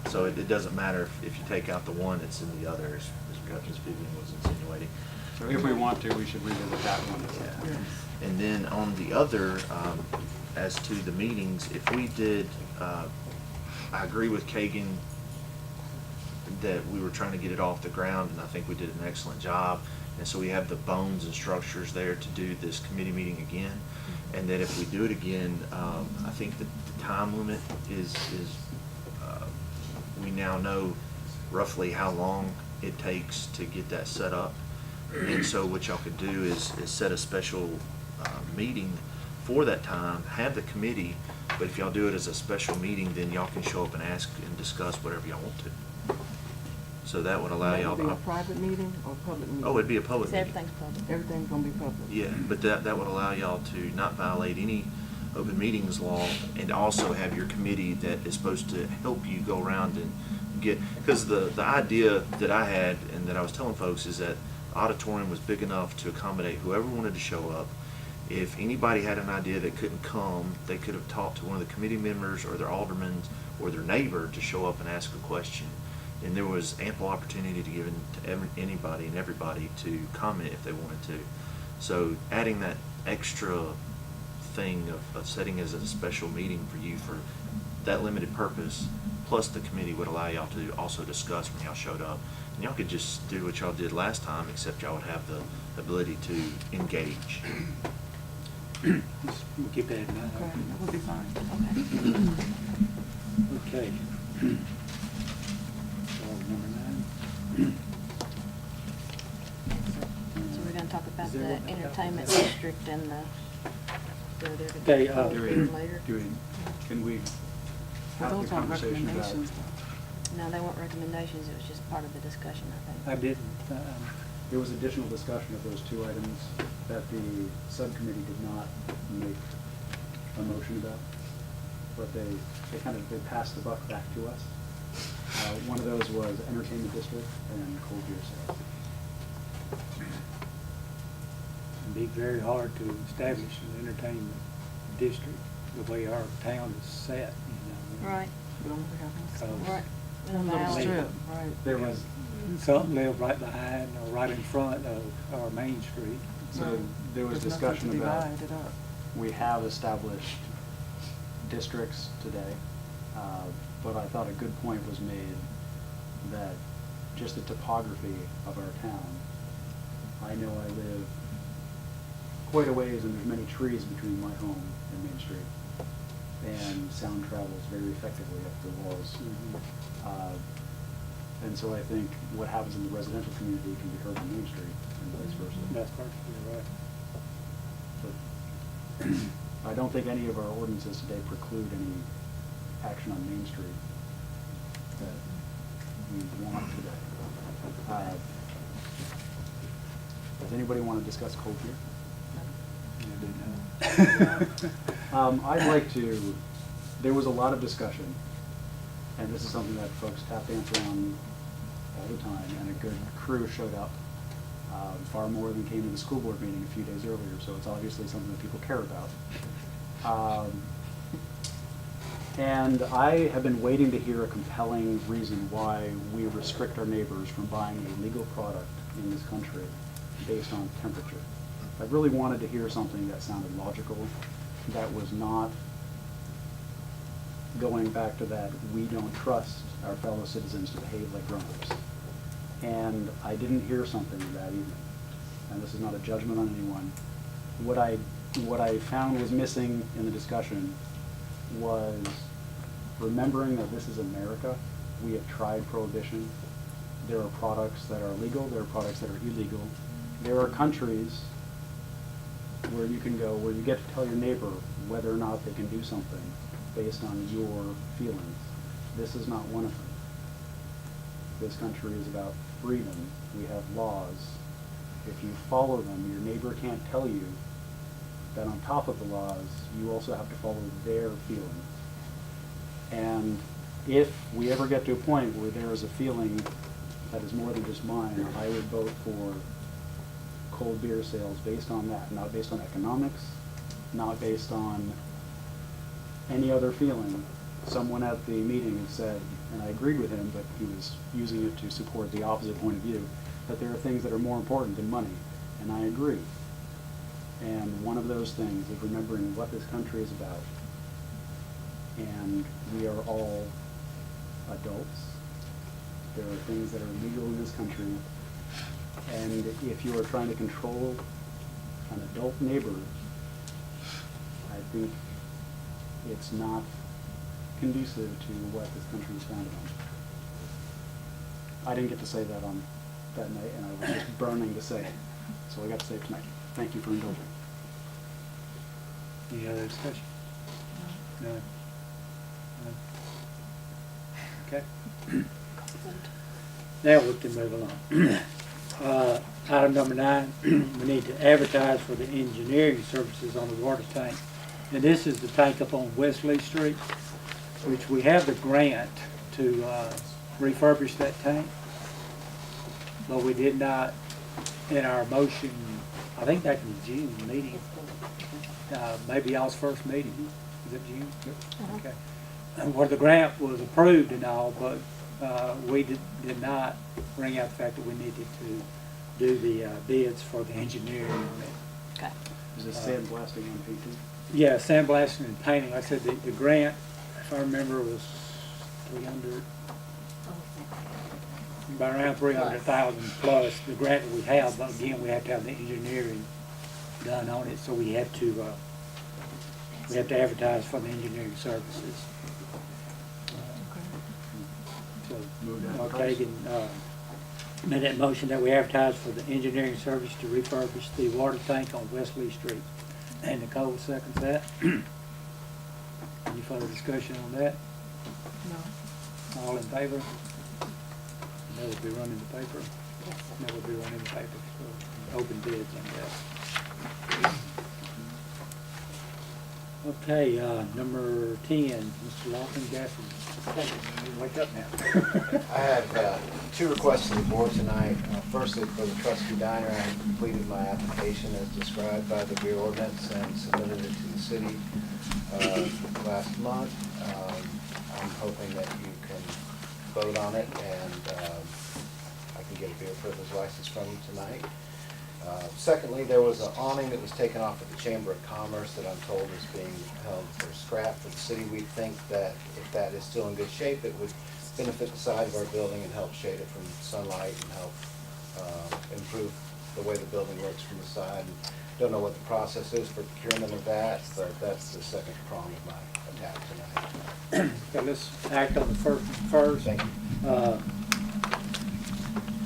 So it doesn't matter if you take out the one, it's in the other, as Captain Vivian was insinuating. So if we want to, we should revisit that one. Yeah. And then on the other, as to the meetings, if we did, I agree with Kagan that we were trying to get it off the ground, and I think we did an excellent job. And so we have the bones and structures there to do this committee meeting again. And that if we do it again, I think that the time limit is we now know roughly how long it takes to get that set up. And so what y'all could do is set a special meeting for that time, have the committee, but if y'all do it as a special meeting, then y'all can show up and ask and discuss whatever y'all want to. So that would allow That y'all would be a to. private meeting or public meeting? Oh, it'd be a public Because meeting. everything's public. Everything's gonna be public? Yeah, but that would allow y'all to not violate any open meetings law and also have your committee that is supposed to help you go around and get, because the idea that I had and that I was telling folks is that the auditorium was big enough to accommodate whoever wanted to show up. If anybody had an idea that couldn't come, they could have talked to one of the committee members or their alderman or their neighbor to show up and ask a question. And there was ample opportunity to give to anybody and everybody to comment if they wanted to. So adding that extra thing of setting as a special meeting for you for that limited purpose, plus the committee would allow y'all to also discuss when y'all showed up. And y'all could just do what y'all did last time, except y'all would have the ability to engage. We'll keep that in Okay, mind. that would be fine. Okay. Number 9. So we're gonna talk about Is the there one? entertainment district and the, Okay, later. Can we Well, have the those aren't conversation about? recommendations. No, they weren't recommendations, it was just part of the discussion, I I think. didn't, There was additional discussion of those two items that the subcommittee did not make a motion about, but they passed the buck back to us. One of those was entertainment district and cold beer sales. It'd be very hard to establish an entertainment district the way our town is set, you know. Right, We don't have any- So- right. In the One little valley. strip, right. There was, Something live right behind or right in front of our main street. so there was There's nothing discussion to about, divide it up. we have established districts today, but I thought a good point was made that just the topography of our town, I know I live quite a ways and there's many trees between my home and Main Street, and sound travels very effectively up the walls. And so I think what happens in the residential community can be heard on Main Street and vice versa. That's perfectly right. But I don't think any of our ordinances today preclude any action on Main Street that we want today. Does anybody want to discuss cold beer? I'd like to, there was a lot of discussion, and this is something that folks tap dance around all the time, and a good crew showed up, far more than came to the school board meeting a few days earlier, so it's obviously something that people care about. And I have been waiting to hear a compelling reason why we restrict our neighbors from buying a legal product in this country based on temperature. I really wanted to hear something that sounded logical, that was not going back to that we don't trust our fellow citizens to behave like grown-ups. And I didn't hear something that evening. And this is not a judgment on anyone. What I found was missing in the discussion was remembering that this is America. We have tried prohibition. There are products that are legal, there are products that are illegal. There are countries where you can go, where you get to tell your neighbor whether or not they can do something based on your feelings. This is not one of them. This country is about freedom. We have laws. If you follow them, your neighbor can't tell you that on top of the laws, you also have to follow their feelings. And if we ever get to a point where there is a feeling that is more than just mine, I would vote for cold beer sales based on that, not based on economics, not based on any other feeling. Someone at the meeting had said, and I agreed with him, but he was using it to support the opposite point of view, that there are things that are more important than money, and I agree. And one of those things is remembering what this country is about. And we are all adults. There are things that are legal in this country. And if you are trying to control an adult neighbor, I think it's not conducive to what this country is founded on. I didn't get to say that on that night, and I was just burning to say it. So I got to say it tonight. Thank you for indulging. Any other discussion? No. No. Okay. Now we can move along. Item number 9, we need to advertise for the engineering services on the water tank. And this is the tank up on Wesley Street, which we have the grant to refurbish that tank. But we did not, in our motion, I think back in the June meeting, maybe y'all's first meeting, is it June? Okay. Where the grant was approved and all, but we did not bring out the fact that we needed to do the bids for the engineering on it. Okay. Is this sandblasting and painting? Yeah, sandblasting and painting. Like I said, the grant, if I remember, was 300, about around 300,000 plus the grant that we have. But again, we have to have the engineering done on it, so we have to advertise for the engineering services. So, Move to Mark advertise. Hagan made that motion that we advertise for the engineering service to refurbish the water tank on Wesley Street. And Nicole seconds that. Any further discussion on that? No. All in favor? That will be running the paper. Yes, sir. That will be running the paper, so open bids on that. Okay, number 10, Mr. Lawson Gafford. Wake up now. I have two requests to the board tonight. Firstly, for the trustee diner, I have completed my application as described by the beer ordinance and submitted it to the city last month. I'm hoping that you can vote on it and I can get a beer privilege license from you tonight. Secondly, there was an awning that was taken off at the Chamber of Commerce that I'm told is being held for scrap for the city. We think that if that is still in good shape, it would benefit the side of our building and help shade it from sunlight and help improve the way the building looks from the side. Don't know what the process is for procurement of that, but that's the second prong of my attack tonight. Okay, let's act on the first one first. Thank you.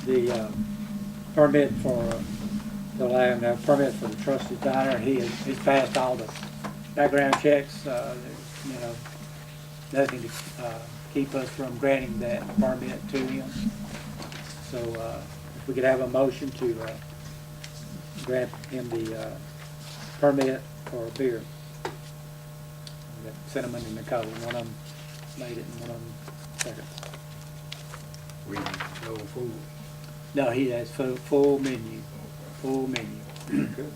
The permit for the land, permit for the trustee diner, he's passed all the background checks, there's, you know, nothing to keep us from granting that permit to him. So if we could have a motion to grant him the permit for a beer. We got Cinnamon and Nicole, one of them made it and one of them second. We no food. No, he has full menu, full menu. Good.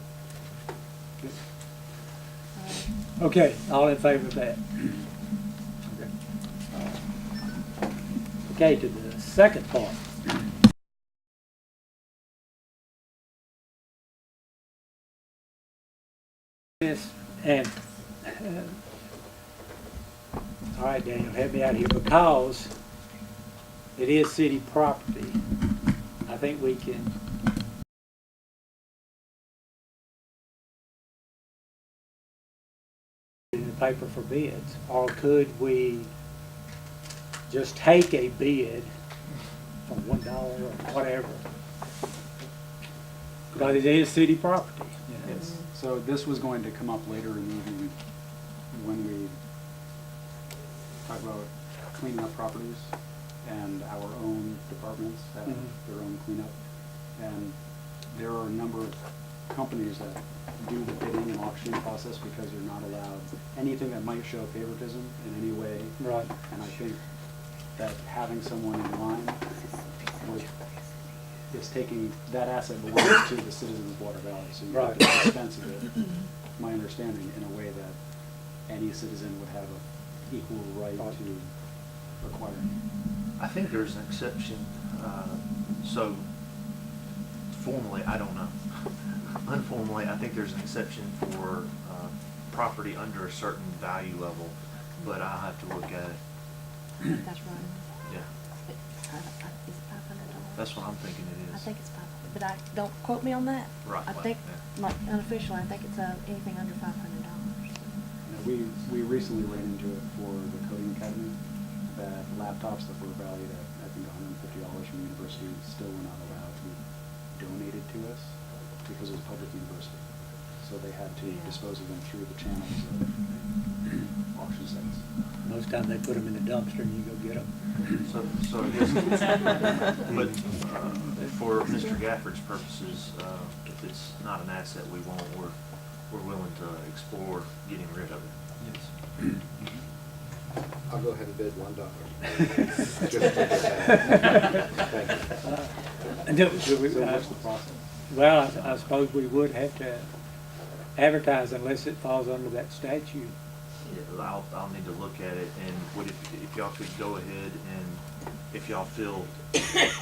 Okay, all in favor of that? Okay, to the second part. This, and, all right, Daniel, help me out here, because it is city property, I think we can in the paper for bids, or could we just take a bid for $1 or whatever? Because it is city property, you know. Yes. So this was going to come up later in the evening when we talk about cleaning up properties, and our own departments have their own cleanup. And there are a number of companies that do the bidding and auctioning process because you're not allowed anything that might show favoritism in any way. Right. And I think that having someone in line is taking, that asset belongs to the citizens of Water Valley. So you have to dispense of it, my understanding, in a way that any citizen would have an equal right to acquire. I think there's an exception, so formally, I don't know. Informally, I think there's an exception for property under a certain value level, but I'll have to look at it. That's right. Yeah, Is it $500? that's what I'm thinking it I is. think it's 500, but don't quote me on that. Right, I well, think, yeah. like unofficially, I think it's anything under $500. Now, we recently ran into it for the coding academy, that laptops that were valued at, I think, $150 from the university still were not allowed to be donated to us because it was a public university. So they had to dispose of them through the channels of auction sites. Most times they put them in the dumpster and you go get them. So I guess, but for Mr. Gafford's purposes, if it's not an asset we want, we're willing to explore getting rid of it. Yes. I'll go ahead and bid $1. So what's the process? Well, I suppose we would have to advertise unless it falls under that statute. Yeah, I'll need to look at it, and if y'all could go ahead and, if y'all feel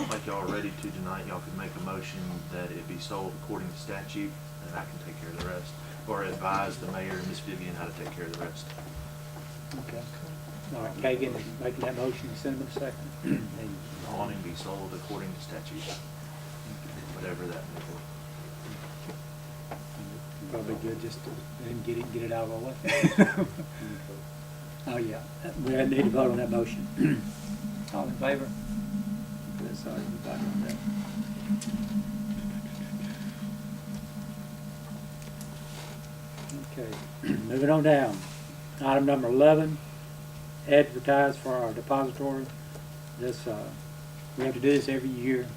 like y'all are ready to tonight, y'all could make a motion that it be sold according to statute, and I can take care of the rest, or advise the mayor and Miss Vivian how to take care of the rest. Okay. All right, Kagan is making that motion, Cinnamon second. And The awning be sold according to statute, whatever that may be. probably good just to then get it out of the way. Oh, yeah, we need to vote on that motion. All in favor? Good, sorry, everybody on that. Okay, moving on down. Item number 11, advertise for our depository. This, we have to do this every year,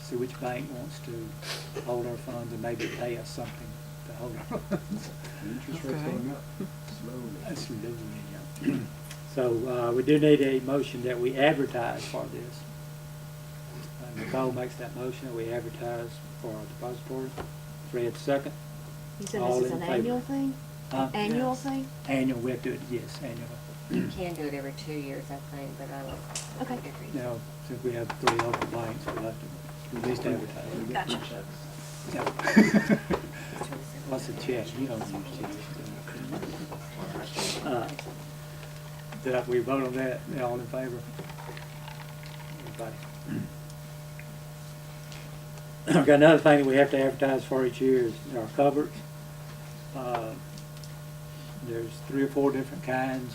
see which bank wants to hold our funds and maybe pay us something to hold on. The interest rate's Okay. going up slowly. That's losing it, yeah. So, we do need a motion that we advertise for this. Nicole makes that motion that we advertise for our depository. Fred second. You said All this is in an favor? annual thing? Huh? Annual Yes. thing? Annual, we have to do it, yes, annually. You can do it every 2 years, I think, but I don't. Okay. Now, since we have 3 open blanks, we'll have to at least advertise. We get Gotcha. free checks. Yeah. What's a check? You don't use checks. Did we vote on that? All in favor? Everybody? Okay, another thing that we have to advertise for each year is our cupboards. There's 3 or 4 different kinds.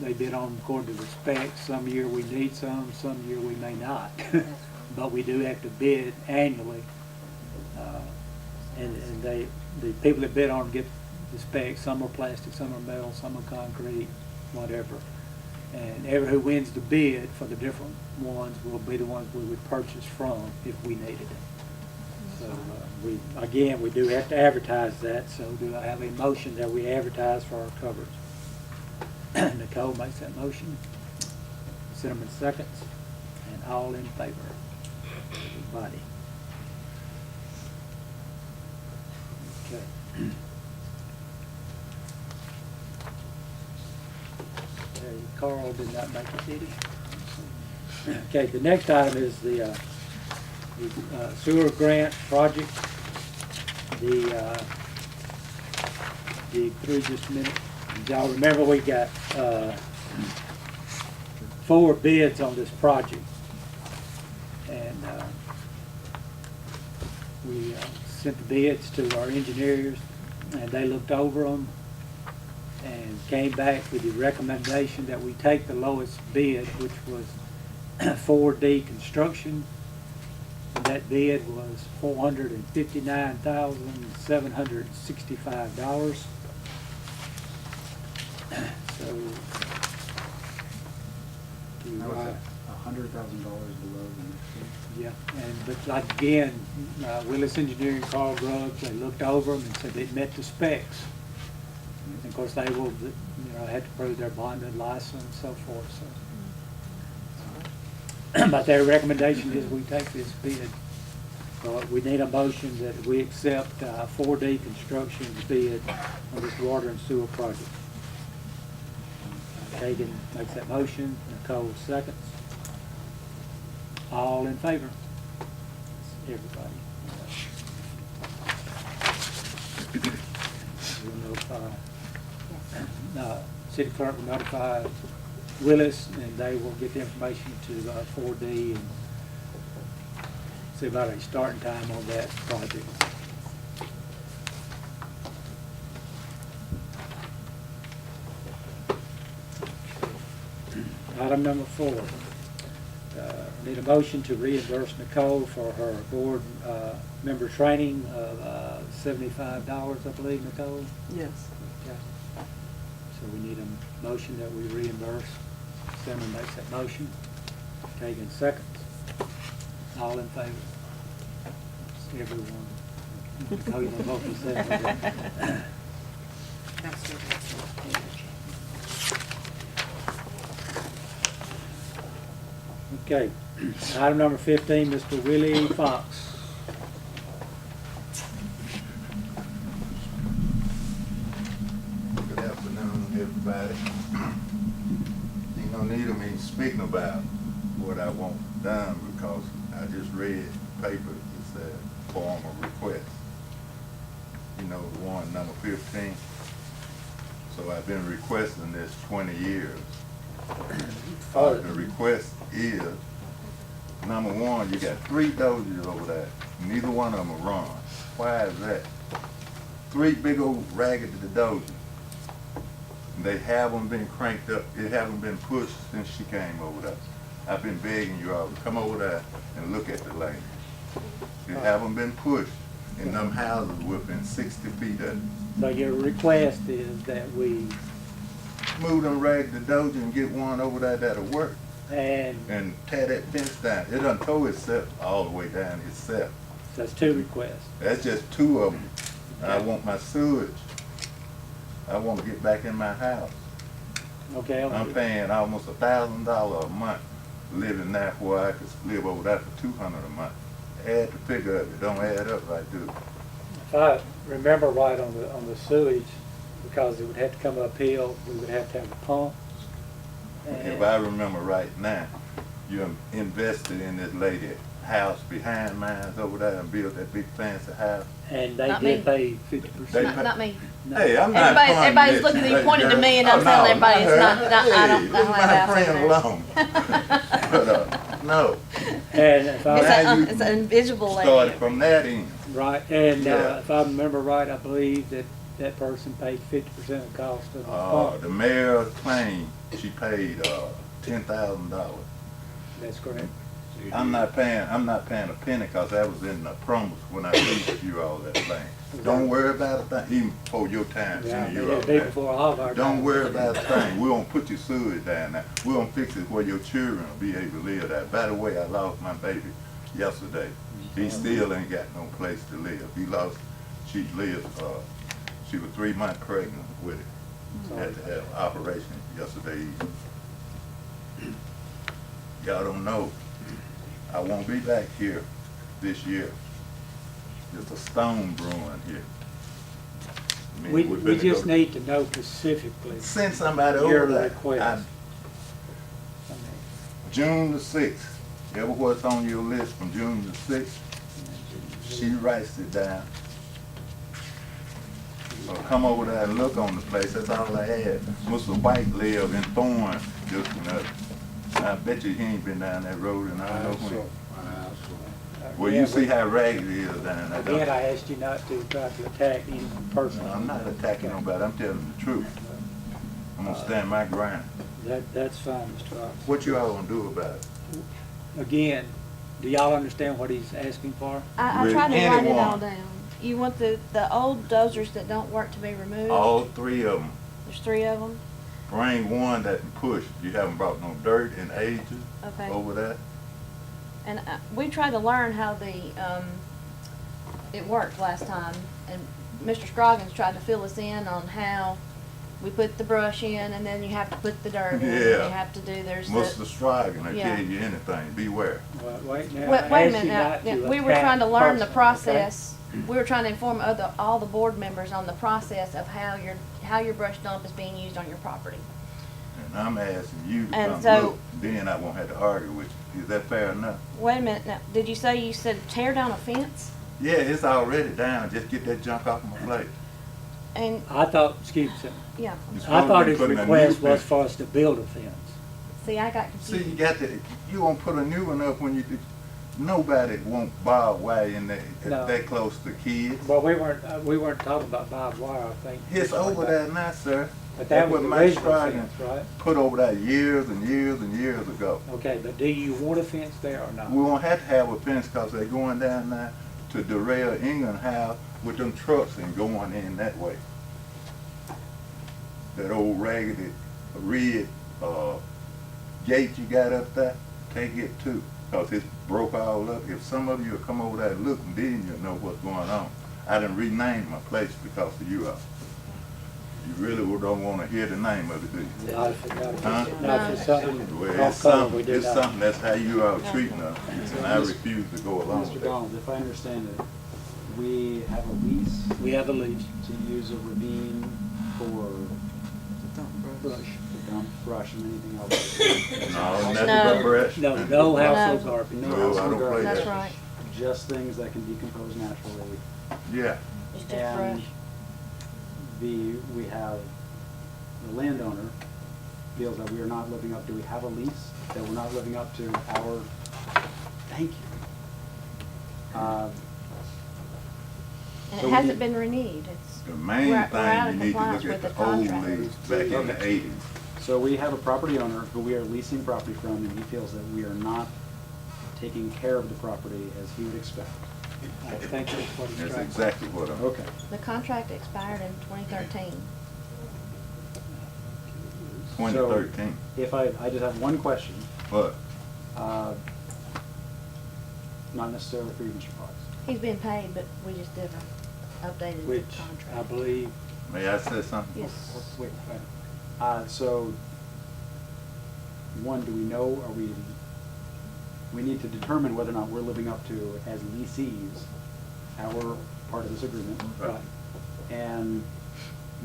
They bid on according to the specs. Some year we need some year we may not. But we do have to bid annually. And the people that bid on get the specs. Some are plastic, some are metal, some are concrete, whatever. And ever who wins the bid for the different ones will be the ones we would purchase from if we needed it. So, we do have to advertise that, so do I have a motion that we advertise for our covers? Nicole makes that motion. Cinnamon seconds, and all in favor. Everybody. Okay. Okay, Carl did not make it, did he? Okay, the next item is the sewer grant project. The through just a minute. Y'all remember we got 4 bids on this project. And we sent the bids to our engineers, and they looked over them and came back with the recommendation that we take the lowest bid, which was 4D Construction. And that bid was $459,765. So, do you, That was $100,000 below the next one. yeah, but like again, Willis Engineering, Carl Grubbs, they looked over them and said it met the specs. And of course, they will, have to prove their bonded license and so forth, so. But their recommendation is we take this bid. So we need a motion that we accept 4D Construction's bid on this water and sewer project. Kagan makes that motion, Nicole seconds. All in favor? Everybody. We'll notify, city clerk will notify Willis, and they will get the information to 4D and see about a starting time on that project. Item number 4. Need a motion to reimburse Nicole for her board member training of $75, I believe, Nicole? Yes. Okay. So we need a motion that we reimburse. Senator makes that motion. Kagan seconds. All in favor? Everyone. Nicole, you want to vote for seven? That's what it's for. Okay. Item number 15, Mr. Willie Fox. Good afternoon, everybody. Ain't no need of me speaking about what I want done because I just read the paper. It's a form of request. You know, the one number 15. So I've been requesting this 20 years. The request is, number 1, you got 3 dozers over there. Neither one of them are run. Why is that? 3 big old ragged dozers. They haven't been cranked up. It haven't been pushed since she came over there. I've been begging you all to come over there and look at the lane. It haven't been pushed, and them houses within 60 feet of it. So your request is that we, Move them ragged dozers and get one over there that'll work. and And tear that fence down. It done tore itself all the way down itself. that's 2 requests. That's just 2 of them. And I want my sewage. I want to get back in my house. Okay. I'm paying almost $1,000 a month living there where I could live over there for $200 a month. Add the figure up, it don't add up right, do it? If I remember right on the sewage, because it would have to come uphill, we would have to have a pump. If I remember right now, you invested in this lady house behind mine over there and built that big fancy house. And they Not did me. pay They 50%. Not me. Hey, I'm not Everybody's looking at you, pointing to me, and I'm telling everybody it's not, I don't Hey, have leave a my house friend over there. alone. But, no, And if I, It's an invisible started lady. from that end. right, and Yeah. if I remember right, I believe that person paid 50% of the cost of the pump. The mayor claimed she paid, $10,000. That's correct. I'm not paying a penny, cause that was in the promise when I leased you all that thing. Don't worry about a thing, even before your time, Yeah, sending they you all did that. before all of our Don't time. worry about a thing. We're gonna put your sewage down there. We're gonna fix it where your children will be able to live there. By the way, I lost my baby yesterday. He still ain't got no place to live. She was 3 months pregnant with it. Had to have an operation yesterday evening. Y'all don't know. I won't be back here this year. There's a stone brewing here. I mean, We finna just go- need to know specifically Send somebody your over there. request. I- June the 6th, ever what's on your list from June the 6th, she writes it down. So come over there and look on the place, that's all I had. Mr. White live in Thorn, just another. I bet you he ain't been down that road and I don't know when. Well, you see how ragged it is down there. don't Again, you? I asked you not to try to attack anyone personally. I'm not attacking nobody, I'm telling the truth. I'm gonna stand my ground. That's fine, Mr. Fox. What you all gonna do about it? Again, do y'all understand what he's asking for? I With tried to write it anyone. all down. You want the old dozers that don't work to be removed? All 3 of them. There's 3 of them? Bring one that can push. You haven't brought no dirt in ages Okay. over there. And we tried to learn how it worked last time, and Mr. Scroggins tried to fill us in on how we put the brush in, and then you have to put the dirt in, and you Yeah. have to do, there's Mr. the... Stragan will Yeah. tell you anything. Beware. Well, wait now. Wait I a asked minute you now, not to we were attack trying to learn the personally, okay? process. We were trying to inform all the board members on the process of how your brush dump is being used on your property. And I'm asking you to And come so- look. Then I won't have to argue with you. Is that fair enough? Wait a minute now, did you said tear down a fence? Yeah, it's already down. Just get that junk off my plate. And, I thought, excuse me, yeah, You're I supposed thought to be his putting a new request was fence. for us to build a fence. see, I got See, confused. you got to, you gonna put a new one up when you do. Nobody won't barbed wire in that, No. that close to kids. Well, we weren't talking about barbed wire, I think. It's over there now, sir. But that was what the Mike original Stragan fence, right? put over there years and years and years ago. Okay, but do you want a fence there or not? We won't have to have a fence because they're going down there to Darrell England House with them trucks and going in that way. That old raggedy red gate you got up there, take it too, because it's broke all up. If some of you will come over there and look, then you'll know what's going on. I done renamed my place because of you all. You really don't want to hear the name of it, do you? Not if it's Huh? something Well, off it's color, we something, did it's not. something, that's how you all treating us, and I refuse to go along Mr. with that. Donald, if I understand it, we have a lease We have a lease, to use a ravine for brush. to dump brush and anything else. No, nothing No. but brush. No, no household No. garbage. No No, I household don't play garbage. That's that. right, Just things that can decompose naturally. Yeah, it's just And brush. we have, the landowner feels that we are not living up, do we have a lease? That we're not living up to our, thank you. And so it we hasn't need- been renewed, it's, the main We're out thing, of you need to compliance look at with the the old contract. lease back in the '80s. So we have a property owner who we are leasing property from, and he feels that we are not taking care of the property as he would expect. I think that's what he's That's trying. exactly what I'm. Okay. the contract expired in 2013. 2013, If I just have one question, but not necessarily for you, Mr. Fox. He's been paid, but we just didn't updated the which I contract. believe, May I say something? Yes. Wait, so, one, do we know, we need to determine whether or not we're living up to, as leasees, our part of this agreement. right, And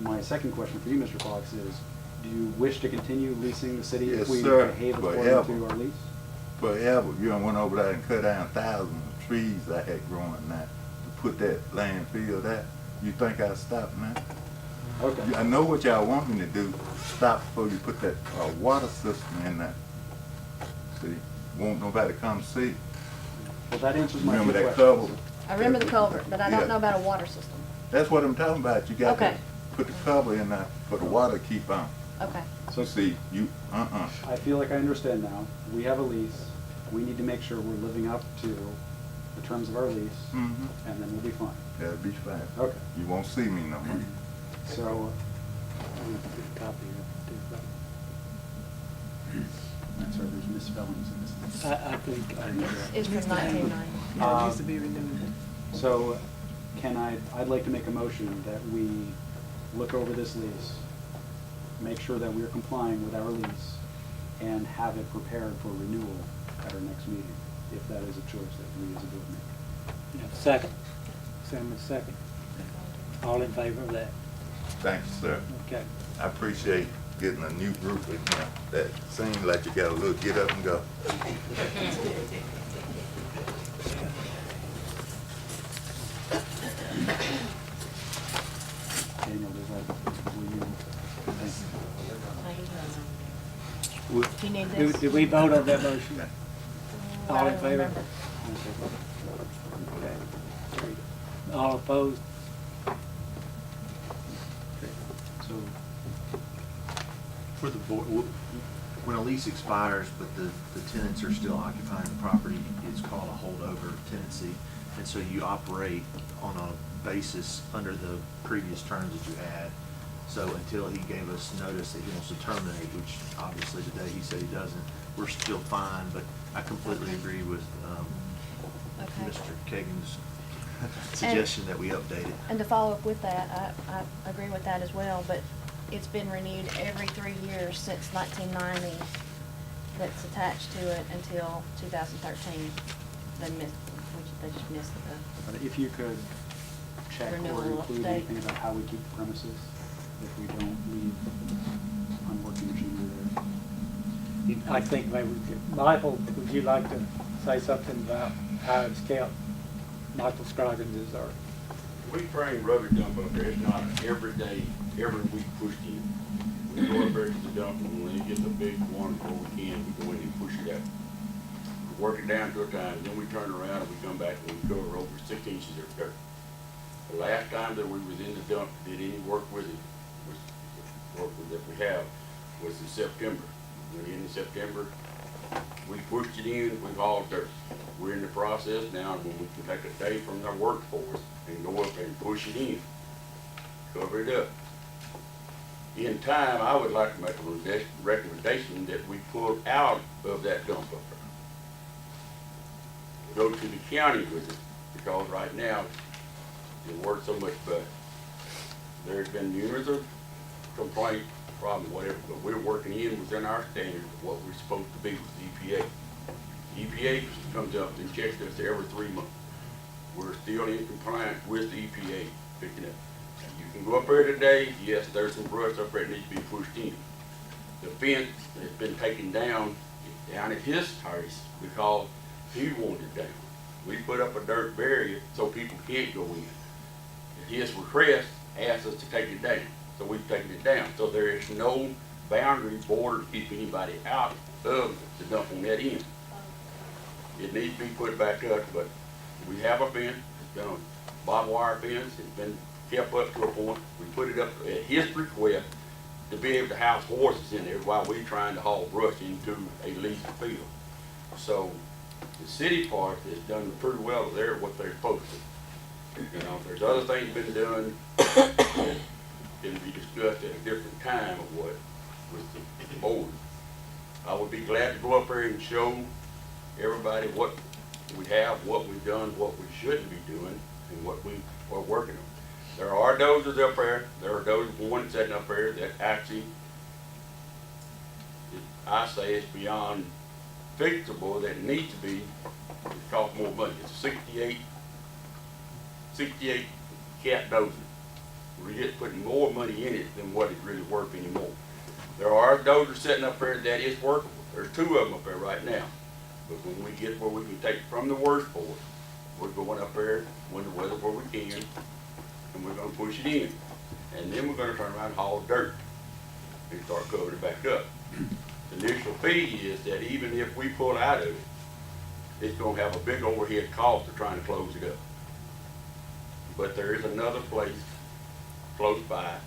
my second question for you, Mr. Fox, is do you wish to continue leasing the city if Yes, we sir. behave according Forever. to our lease? Forever. You done went over there and cut down thousands of trees I had growing now to put that landfill there. You think I'll stop now? Okay. I know what y'all want me to do. Stop before you put that water system in there. See, won't nobody come see. Well, that answers my Remember two that questions. cover? I remember the culvert, but I don't Yeah. know about a water system. That's what I'm talking about. You got to Okay. put the cover in there for the water to keep on. Okay. So see, you, I feel like I understand now. We have a lease. We need to make sure we're living up to the terms of our lease, Mm-hmm. and then we'll be fine. That'll be fine. Okay. You won't see me no more. So, we can get a copy of it. I'm sorry, there's misspellings in this. I think, It's from 1990. Yeah, it needs to be renewed. So, I'd like to make a motion that we look over this lease, make sure that we're complying with our lease, and have it prepared for renewal at our next meeting, if that is a choice that we as a board make. yeah, second, Sam, second. All in favor of that? Thank you, sir. Okay. I appreciate getting a new group in here that seems like you got a little get up and go. Daniel, does that, will you, thank you. Do you need this? Did we vote on that motion? I All in don't favor? remember. Okay. All opposed? So, For the board, when a lease expires, but the tenants are still occupying the property, it's called a holdover tenancy. And so you operate on a basis under the previous terms that you had. So until he gave us notice that he wants to terminate, which obviously today he said he doesn't, we're still fine, but I completely agree with Okay. Mr. Kagan's suggestion that we update it. And to follow up with that, I agree with that as well, but it's been renewed every 3 years since 1990 that's attached to it until 2013. They just missed the, but if you could check or Renewal include update. anything about how we keep the premises, if we don't leave unworking machinery there. I think maybe we could, Michael, would you like to say something about how it's kept? Michael Scroggins is our, We bring rubber dump up there, it's not every day, every week pushed in. We go up there to the dump, and when it gets a big one, before we can, we go in and push it out. We work it down to a time, then we turn around and we come back and we cover over 6 inches of dirt. The last time that we was in the dump, did any work with it, was, the work that we have, was in September. We went in September, we pushed it in, we've hauled dirt. We're in the process now, when we can take a day from our workforce and go up and push it in, cover it up. In time, I would like to make a recommendation that we pull out of that dump up there. Go to the county with it, because right now, it works so much better. There's been numerous of complaints, problems, whatever, but we're working in within our standards of what we're supposed to be with EPA. EPA comes up and checks us every 3 months. We're still in compliance with the EPA picking up. You can go up there today, yes, there's some brush up there that needs to be pushed in. The fence has been taken down at his house because he wanted it down. We put up a dirt barrier so people can't go in. At his request, asked us to take it down, so we've taken it down. So there is no boundary border to keep anybody out of the dump on that end. It needs to be put back up, but we have a fence, it's been a barbed wire fence, it's been kept up to a point. We put it up at his request to be able to house horses in there while we're trying to haul brush into a leased field. So the city part has done pretty well there what they're supposed to. You know, there's other things been done that can be discussed at a different time of what with the board. I would be glad to go up there and show everybody what we have, what we've done, what we shouldn't be doing, and what we are working on. There are dozers up there, there are dozers, one sitting up there that actually, I say it's beyond fixable, that it needs to be, it costs more money. It's a 68 cat dozer. We're just putting more money in it than what it's really worth anymore. There are dozers sitting up there that is workable. There's 2 of them up there right now. But when we get where we can take from the worst for it, we're going up there when the weather's where we can, and we're gonna push it in. And then we're gonna turn around and haul dirt and start covering it back up. The initial fee is that even if we pull out of it, it's gonna have a big overhead cost of trying to close it up. But there is another place close by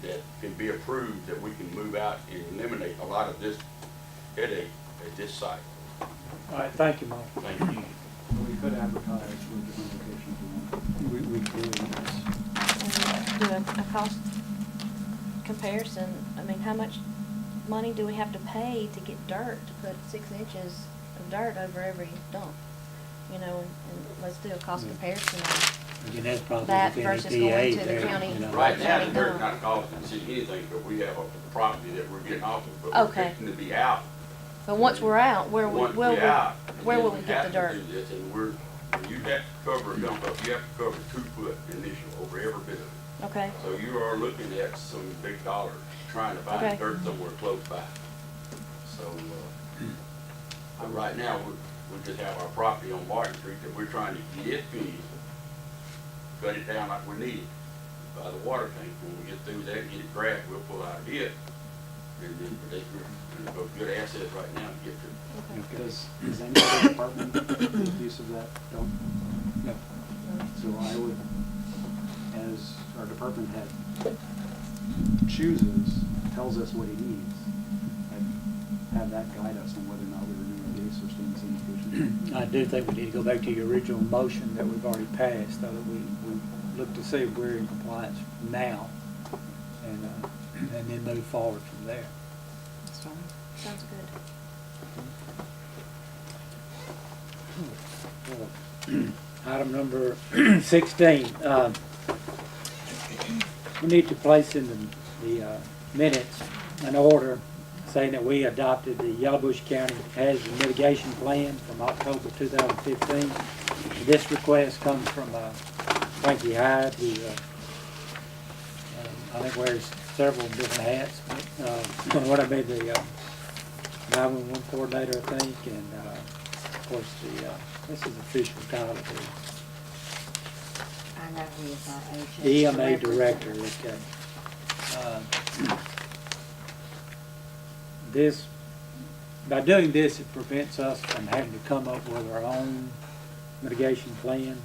that can be approved that we can move out and eliminate a lot of this headache at this site. All right, thank you, Mark. Thank you. We could advertise for a different location if we want. We could, yes. Do a cost comparison. I mean, how much money do we have to pay to get dirt, to put 6 inches of dirt over every dump? You know, and let's do a cost comparison of Again, that's probably that within versus the going DA to the there, county. you know. Right now, the County dirt's dump. not costing the city anything, but we have a property that we're getting off of, but we're Okay. fixing to be out. But once we're out, where Once will we're out, where then will we get have the to dirt? do this, and you have to cover a dump up, you have to cover 2 foot initial over every bit of it. Okay. So you are looking at some big dollars trying to find Okay. dirt somewhere close by. So, but right now, we just have our property on Martin Street that we're trying to get it finished, cut it down like we need it by the water tank. When we get through that and get it grabbed, we'll pull out of it. And then they're both good assets right now to get to. Okay. Does any other department make use of that dump? No. So I would, as our department head chooses, tells us what he needs, I'd have that guide us on whether or not we renew our lease or stay in the same location. I do think we need to go back to your original motion that we've already passed, so that we look to see if we're in compliance now, and then move forward from there. That's fine. Sounds good. Item number 16, we need to place in the minutes an order saying that we adopted the Yellow Bush County Hazard Mitigation Plan from October 2015. This request comes from Frankie Hyde, who I think wears several different hats. What I made the 911 coordinator, I think, and of course this is official title here. I know he is our agent. EMA director, okay. This, by doing this, it prevents us from having to come up with our own mitigation plan,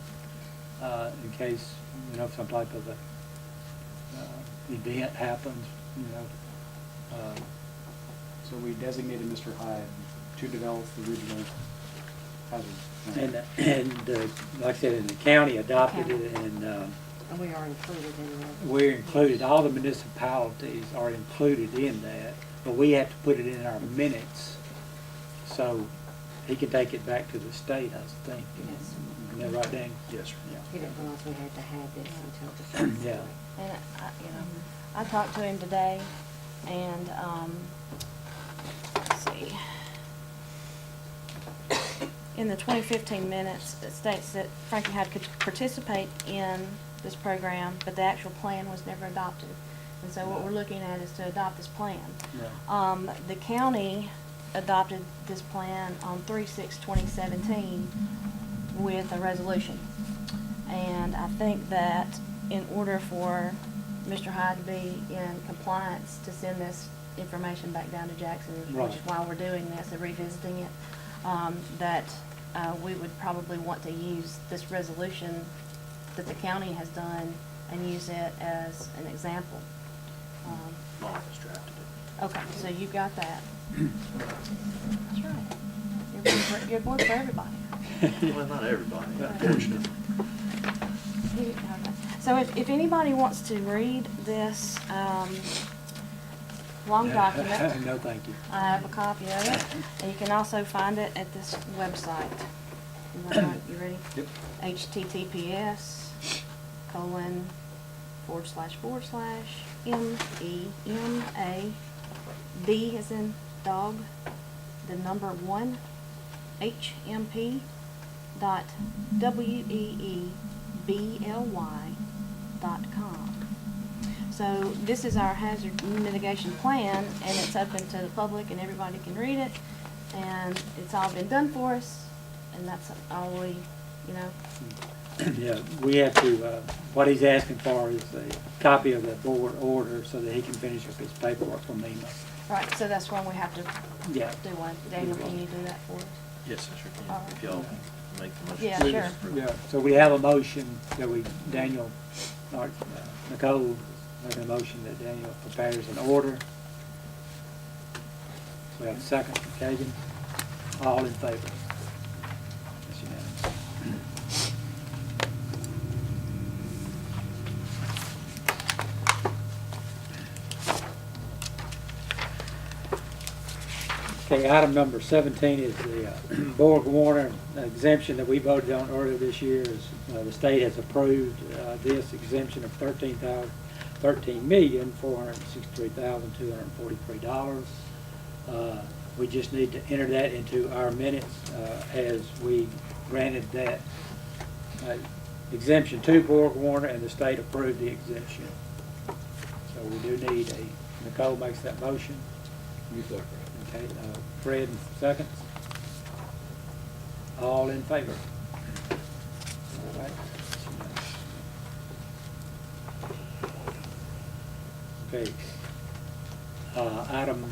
in case, you know, some type of a, event happens, you know. So we designated Mr. Hyde to develop the regional hazard plan. And like I said, and the county adopted it, and And we are included in that. we're included, all the municipalities are included in that, but we have to put it in our minutes, so he can take it back to the state, I think. Yes. Isn't that right, Dan? Yes, sir. He didn't realize we had to have this until the. Yeah. And you know, I talked to him today, and let's see. In the 2015 minutes, it states that Frankie Hyde could participate in this program, but the actual plan was never adopted. And so what we're looking at is to adopt this plan. Right. The county adopted this plan on 3/6/2017 with a resolution. And I think that in order for Mr. Hyde to be in compliance to send this information back down to Jackson, Right. which is why we're doing this and revisiting it, that we would probably want to use this resolution that the county has done and use it as an example. Marcus drafted it. Okay, so you got that. That's right. You're good for everybody. Well, not everybody, unfortunately. Okay. So if anybody wants to read this long document, No, thank you. I have a copy of it, and you can also find it at this website. You ready? Yep. MEMA, D as in dog, the number 1, HMP dot WEEBLY.com. So this is our hazard mitigation plan, and it's open to the public and everybody can read it. And it's all been done for us, and that's all we, you know. Yeah, we have to, what he's asking for is a copy of the board order so that he can finish up his paperwork from MEMA. Right, so that's when we have to Yeah. do one. Daniel, can you do that for us? Yes, I sure can. All right. If y'all make the motion. Yeah, to sure. approve. Yeah, so we have a motion that Daniel, or Nicole, making a motion that Daniel prepares an order. We have a second from Kagan. All in favor? That's unanimous. Okay, item number 17 is the Borg-Warner exemption that we voted on earlier this year. The state has approved this exemption of $13,463,243. We just need to enter that into our minutes as we granted that exemption to Borg-Warner, and the state approved the exemption. So we do need Nicole makes that motion. Okay, Fred seconds. All in favor? All right. Okay. Item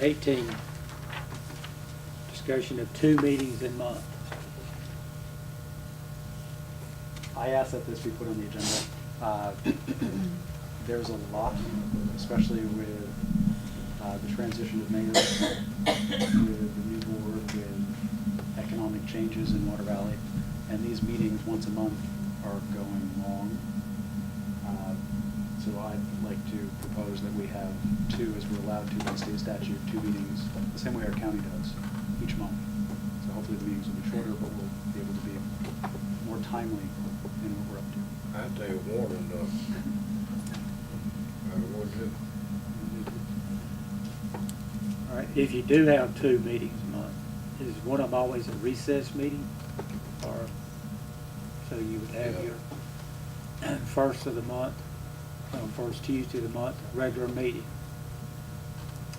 18, discussion of 2 meetings in month. I asked that this be put on the agenda. There's a lot, especially with the transition of mayors, with the new board, with economic changes in Water Valley, and these meetings once a month are going long. So I'd like to propose that we have 2, as we're allowed to by state statute, 2 meetings, the same way our county does, each month. So hopefully the meetings will be shorter, but we'll be able to be more timely in what we're up to. I tell you, one enough. All right, if you do have 2 meetings a month, is one of them always a recess meeting? Or, so you would have your first of the month, first Tuesday of the month, regular meeting.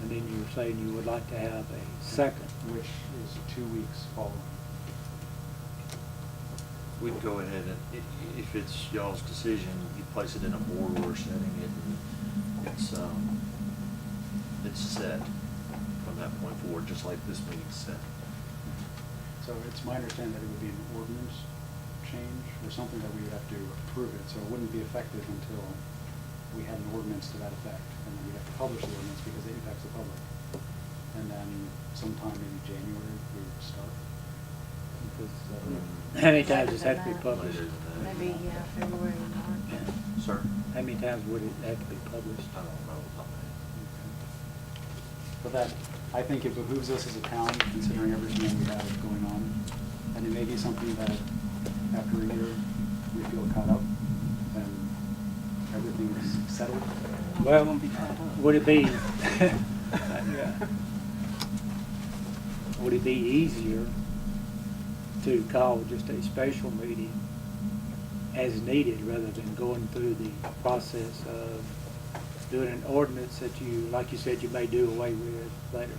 And then you were saying you would like to have a second. Which is 2 weeks following. We can go ahead and, if it's y'all's decision, you place it in a board order setting, it's set from that point forward, just like this meeting's set. So it's my understanding that it would be an ordinance change or something that we would have to approve it, so it wouldn't be effective until we had an ordinance to that effect, and then we'd have to publish the ordinance because it impacts the public. And then sometime in January, we would start. How many times does it have to be published? Later than that. Maybe, yeah, February or March. Sir? How many times would it have to be published? I don't know. But that, I think it behooves us as a town, considering everything that we have going on. And it may be something that after a year, we feel caught up and everything is settled. Well, would it be, would it be easier to call just a special meeting as needed rather than going through the process of doing an ordinance that you, like you said, you may do away with later?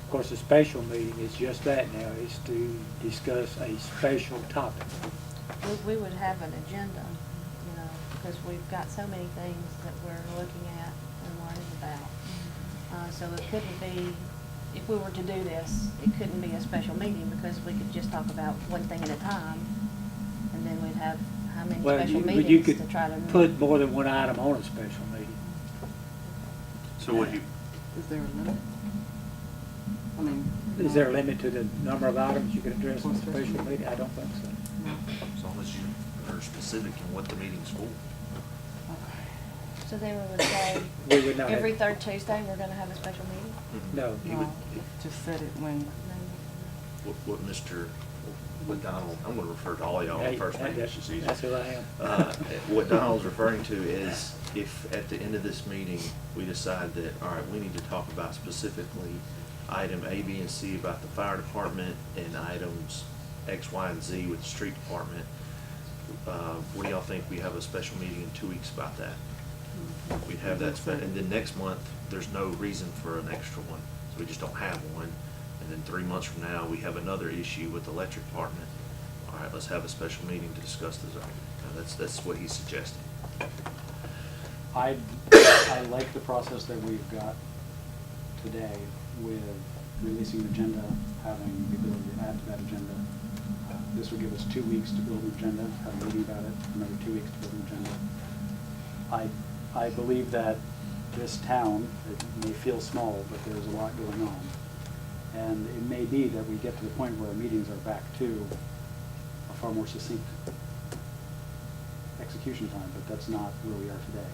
Of course, a special meeting is just that now, is to discuss a special topic. We would have an agenda, you know, because we've got so many things that we're looking at and learning about. So it couldn't be, if we were to do this, it couldn't be a special meeting because we could just talk about one thing at a time. And then we'd have how many Well, special you meetings could to try to. put more than one item on a special meeting. So what you, Is there a limit? I mean. Is there a limit to the number of items you can address in a special meeting? I don't think so. as long as you are specific in what the meeting's for. So then we would say, We would not have- every 3rd Tuesday, we're gonna have a special meeting? No. You would, No, just set it when, what Mr. what Donald, I'm gonna refer to all y'all on Hey, first name, it's just easier. that's who I am. What Donald's referring to is if at the end of this meeting, we decide that, all right, we need to talk about specifically item A, B, and C about the fire department and items X, Y, and Z with the street department, what do y'all think? We have a special meeting in 2 weeks about that. We'd have that, and then next month, there's no reason for an extra one, so we just don't have one. And then 3 months from now, we have another issue with the electric department. All right, let's have a special meeting to discuss the zoning. That's what he's suggesting. I like the process that we've got today with releasing an agenda, having the ability to add to that agenda. This would give us 2 weeks to build an agenda, have a meeting about it, another 2 weeks to build an agenda. I believe that this town, it may feel small, but there's a lot going on. And it may be that we get to the point where our meetings are back to a far more succinct execution time, but that's not where we are today.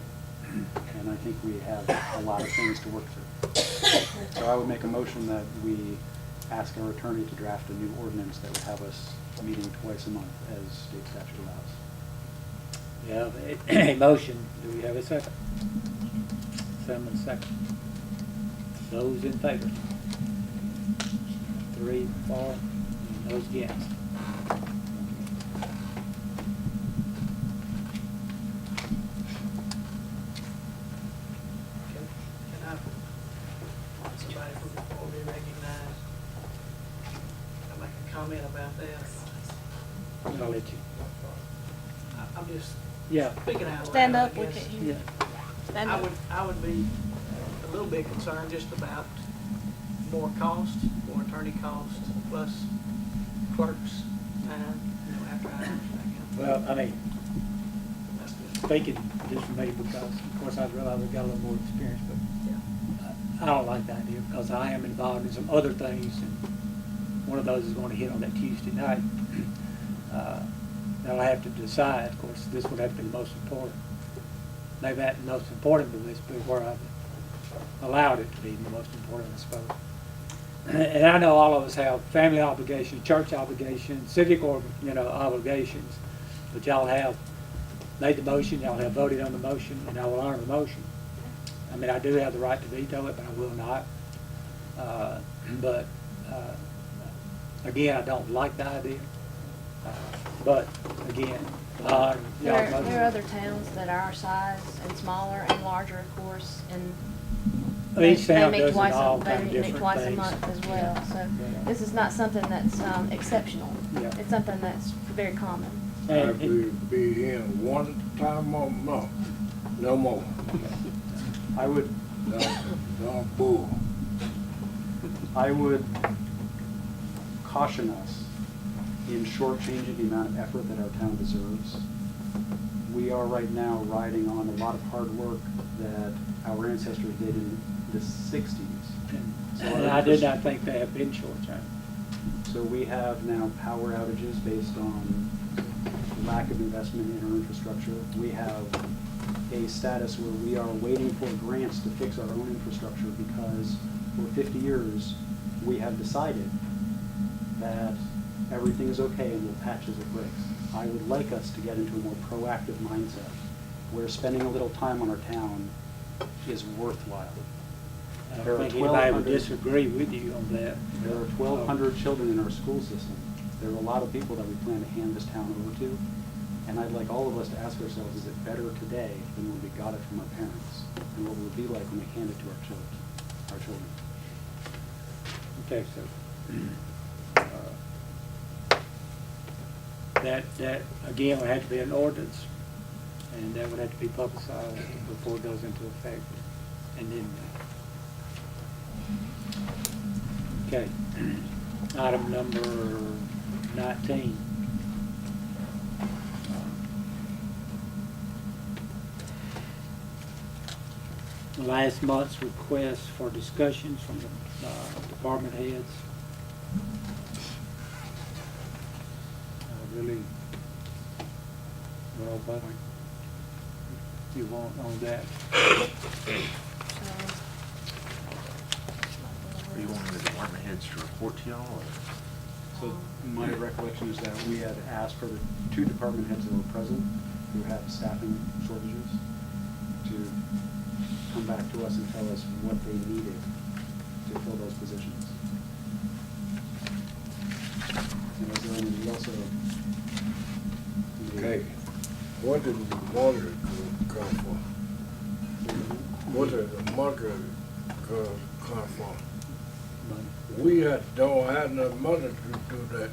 And I think we have a lot of things to work through. So I would make a motion that we ask our attorney to draft a new ordinance that would have us meeting twice a month as state statute allows. We have a motion. Do we have a second? Someone second. Those in favor? 3, 4, and those against. Can I, somebody from before be recognized? Can I make a comment about this? I'll let you. I'm just Yeah. speaking out loud. Stand up, I we guess. can, Yeah. stand I up. would be a little bit concerned just about more cost, more attorney cost, plus clerks time, after hours, that Well, I mean, that's just, speaking just for me, because of course I realize we've got a little more experience, but yeah. I don't like the idea because I am involved in some other things, and one of those is going to hit on that Tuesday night. That I have to decide. Of course, this would have to be the most important. Maybe not the most important, but this would be where I've allowed it to be the most important, I suppose. And I know all of us have family obligations, church obligations, civic or obligations, but y'all have made the motion, y'all have voted on the motion, and I will honor the motion. I mean, I do have the right to veto it, but I will not. Again, I don't like the idea. But again, y'all's There motion. are other towns that are our size and smaller and larger, of course, and Each town they does meet it twice, all they kind of meet different twice a things. month as well. So Yeah. this is not something that's exceptional. Yeah. It's something that's very common. I And- would be in one time a month, no more. I would No bull. I would caution us in shortchanging the amount of effort that our town deserves. We are right now riding on a lot of hard work that our ancestors did in the 60s. So our And I did infras- not think they have been shortchanged. So we have now power outages based on lack of investment in our infrastructure. We have a status where we are waiting for grants to fix our own infrastructure because for 50 years, we have decided that everything is okay and we'll patch as it breaks. I would like us to get into a more proactive mindset where spending a little time on our town is worthwhile. I There don't are think anybody would 1,200 disagree with you on that. There are 1,200 children in our school system. There are a lot of people that we plan to hand this town over to. And I'd like all of us to ask ourselves, is it better today than when we got it from our parents? And what will it be like when we hand it to our children? Okay, so, that, again, would have to be an ordinance, and that would have to be publicized before it goes into effect, and then, okay. Item number 19. Last month's request for discussions from the department heads. Really, well, but you want on that? Are you wanting the department heads to report to y'all, or? So my recollection is that we had asked for the 2 department heads that were present, who had staffing shortages, to come back to us and tell us what they needed to fill those positions. And was there any also? Okay, what did the monitor come for? What did the monitor come for? We don't have enough money to do that.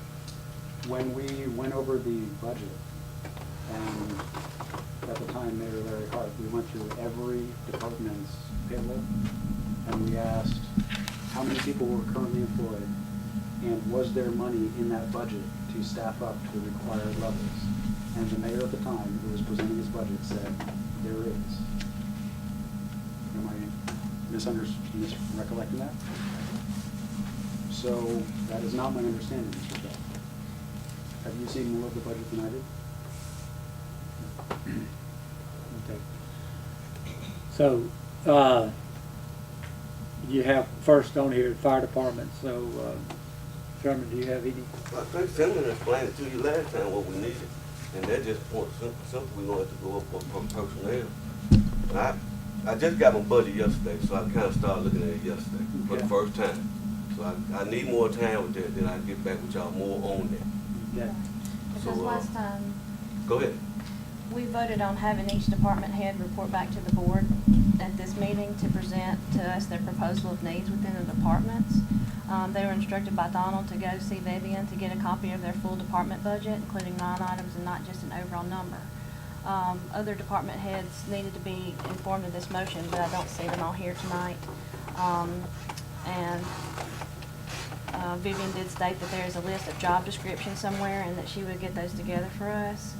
When we went over the budget, and at the time Mayor Larry Hart, we went through every department's payroll, and we asked how many people were currently employed, and was there money in that budget to staff up to the required levels? And the mayor at the time, who was presenting his budget, said, there is. Am I misrecollecting that? So that is not my understanding, Mr. Shaw. Have you seen more of the budget than I did? Okay. So, you have first on here, fire department, so, Sherman, do you have any? I think Senator explained it to you last time what we needed, and that just point simple, we wanted to go up on personnel. I just got my budget yesterday, so I kind of started looking at it yesterday for the first time. So I need more time with that, then I get back with y'all more on that. Yeah. Because last time, Go ahead. we voted on having each department head report back to the board at this meeting to present to us their proposal of needs within the departments. They were instructed by Donald to go see Vivian to get a copy of their full department budget, including line items and not just an overall number. Other department heads needed to be informed of this motion, but I don't see them all here tonight. Vivian did state that there is a list of job descriptions somewhere and that she would get those together for us.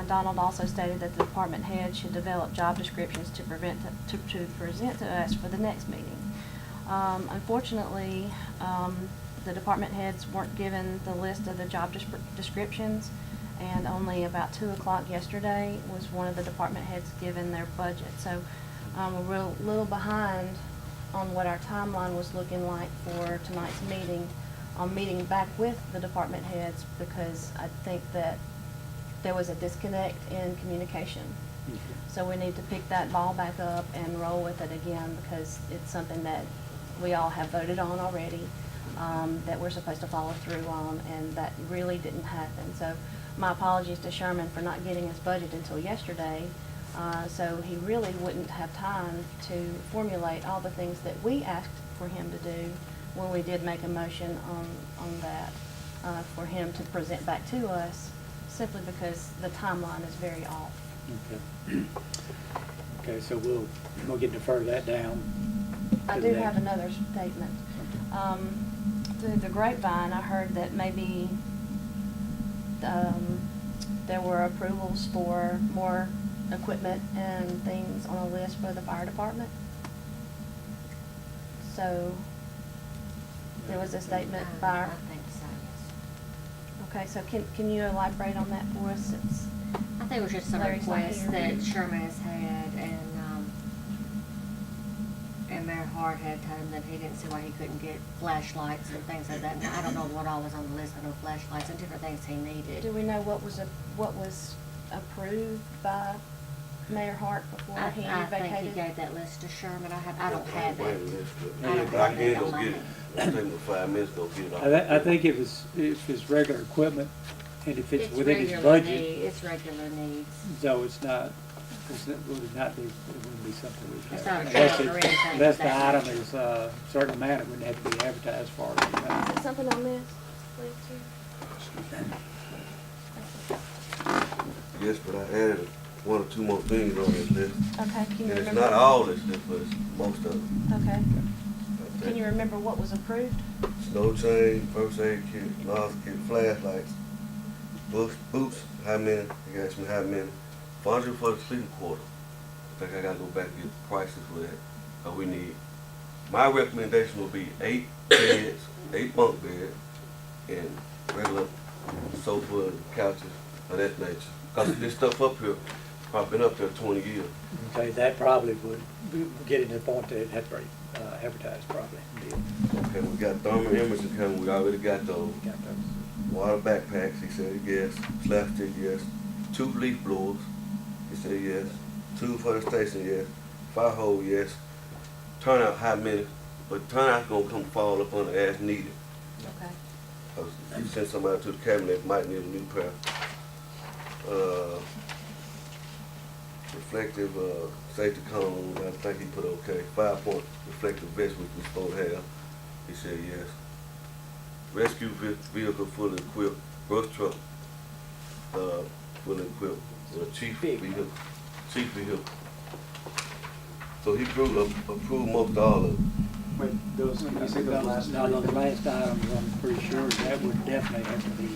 Donald also stated that the department head should develop job descriptions to present to us for the next meeting. Unfortunately, the department heads weren't given the list of the job descriptions, and only about 2 o'clock yesterday was one of the department heads given their budget. So we're a little behind on what our timeline was looking like for tonight's meeting, on meeting back with the department heads, because I think that there was a disconnect in communication. So we need to pick that ball back up and roll with it again, because it's something that we all have voted on already, that we're supposed to follow through on, and that really didn't happen. So my apologies to Sherman for not getting his budget until yesterday, so he really wouldn't have time to formulate all the things that we asked for him to do when we did make a motion on that, for him to present back to us, simply because the timeline is very off. Okay. Okay, so we'll get defer that down. I to do the have next. another statement. Through the grapevine, I heard that maybe there were approvals for more equipment and things on a list for the fire department. So there was a statement by I think so, yes. Okay, so can you elaborate on that for us? I think it was just some Larry's not requests here. that Sherman has had, and Mayor Hart had told him that he didn't see why he couldn't get flashlights and things like that. Now, I don't know what all was on the list. I know flashlights and different things he needed. Do we know what was approved by Mayor Hart before I he think he vacated? gave that list to Sherman. I don't have Wait a it. minute, I don't I have it can't on go get it. mine. It'll take me 5 minutes to go get it off. I think if it's regular equipment, and if it's within his regular budget, It's regular needs. so would not be, it wouldn't be something we It's can. not a Unless truck or it- anything unless of the that item nature. is a certain amount, it wouldn't have to be advertised for it. Is it something on this list too? Yes, but I added 1 or 2 more things on this list. Okay, can you And it's remember? not all this list, but it's most of it. Okay. I Can you think remember what was approved? Snow chain, first aid kit, nozzle kit, flashlights, boots, how many? You asked me how many. Furniture for the sleeping quarter. I think I gotta go back and get prices for that. We need, my recommendation will be 8 beds, 8 bunk beds, and regular sofa, couches, of that nature. Cause this stuff up here, probably been up there 20 years. Okay, that probably would get it to the point that it had to be advertised probably. Okay, we got thermal imaging coming, we already got those. Got those. water backpacks, he said yes. Slapstick, yes. 2 leaf blowers, he said yes. 2 for the station, yes. Fire hose, yes. Turnout, how many? But turnout's gonna come fall up on the as needed. Okay. 'Cause he sent somebody to the cabinet, might need a new pair. Reflective, safety cones, I think he put okay. 5-point reflective vest, which we supposed to have, he said yes. Rescue vehicle fully equipped, brush truck, fully equipped, with a chief vehicle. So he approved most all of it. Wait, those, when you say those last No, three the things- last items, I'm pretty sure that would definitely have to be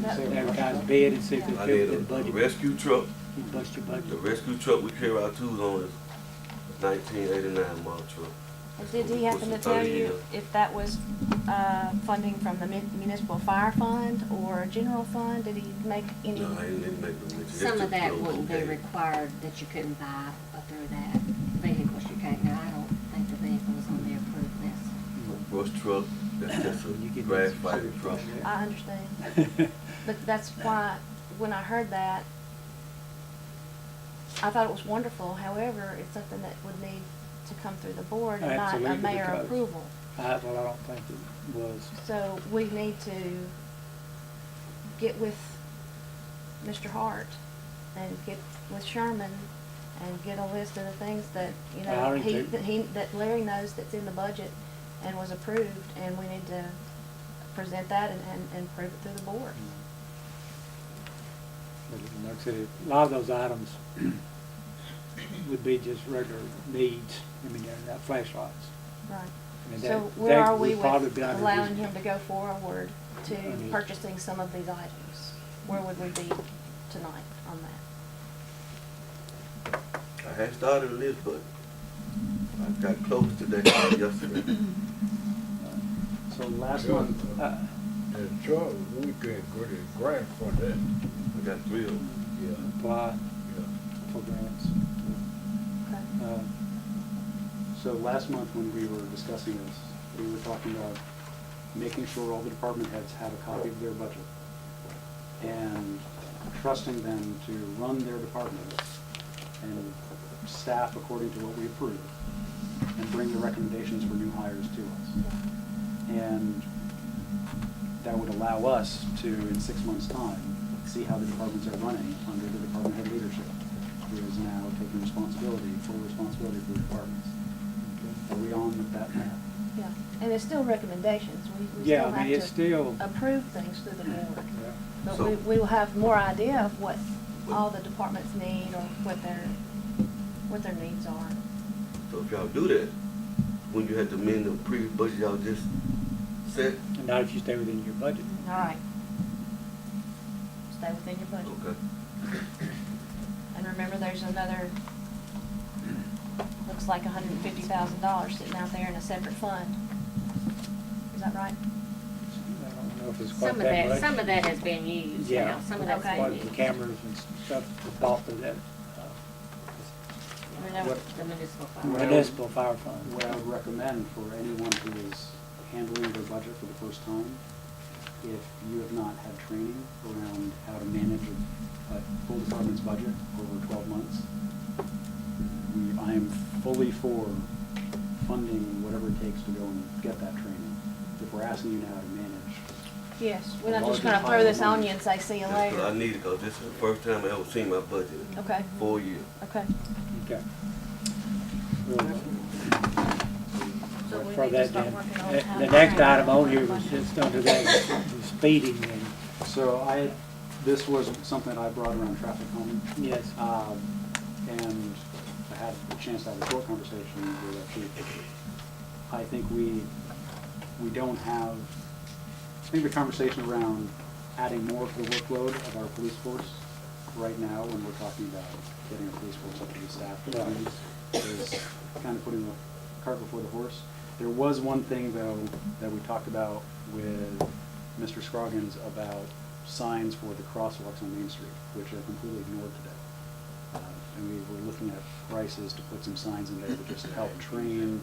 That- advertised bid and see if it I fit need the a budget. rescue truck. You bust your The budget. rescue truck we carry our tools on is 1989 model truck. And did he happen to tell you if that was funding from the municipal fire fund or general fund? Did he make any? No, I didn't make no mention. Some of that It's just wouldn't be okay. required that you couldn't buy through that. Vehicles you can't, now I don't think the vehicle is on the approved list. Brush truck, that's just You a get grass this fighting sort truck. of I understand. But that's why, when I heard that, I thought it was wonderful. However, it's something that would need to come through the board and not a Absolutely, mayor because- approval. Well, I don't think it was. So we need to get with Mr. Hart and get with Sherman and get a list of the things that, you I know, already do. that Larry knows that's in the budget and was approved, and we need to present that and prove it through the board. But like I said, a lot of those items would be just regular needs. I mean, they're not flashlights. Right. I mean, So that- where that are we would probably with be under allowing his- him to go forward to I mean- purchasing some of these items? Where would we be tonight on that? I had started a list, but I got close today, yesterday. So last Sure. month, The truck, we can get a grant for that. I got 3 of them. Yeah, Apply yeah. for grants. Okay. so last month when we were discussing this, we were talking about making sure all the department heads have a copy of their budget and trusting them to run their department and staff according to what we approve and bring the recommendations for new hires to us. And that would allow us to, in 6 months' time, see how the departments are running under the department head leadership, who is now taking full responsibility for the departments. Are we on that path? Yeah, and it's still recommendations. We Yeah, still I mean, it's have still. to approve things through the board. Yeah. But So- we will have more idea of what all the departments need or what their needs are. So if y'all do that, when you had to amend the previous budget, y'all just said, And not if you stay within your budget. All right. Stay within your budget. okay. And remember, there's another, looks like $150,000 sitting out there in a separate fund. Is that right? I don't know if it's quite Some of that much. some of that has been used Yeah. now, some of that's Okay. been Part of the used. cameras and stuff bought through that The municipal fire. municipal fire fund. What I would recommend for anyone who is handling their budget for the first time, if you have not had training around how to manage a full department's budget over 12 months, I am fully for funding whatever it takes to go and get that training. If we're asking you now to manage, Yes. We're not A just larger gonna throw this pile of on money. you and say, see you That's what I later. needed, because this is the first time I ever seen my budget in Okay, 4 years. okay. Okay. So we For need to that, start then. working on how The to next train item on our here was budget. just under that, was speeding and, so this was something I brought around traffic calming. yes. And I had a chance to have a short conversation with our chief. I think we don't have, I think the conversation around adding more to the workload of our police force right now, when we're talking about getting our police force up to the staff that we need, is kind of putting the cart before the horse. There was one thing, though, that we talked about with Mr. Scroggins about signs for the crosswalks on Main Street, which are completely ignored today. And we were looking at prices to put some signs in there to just help train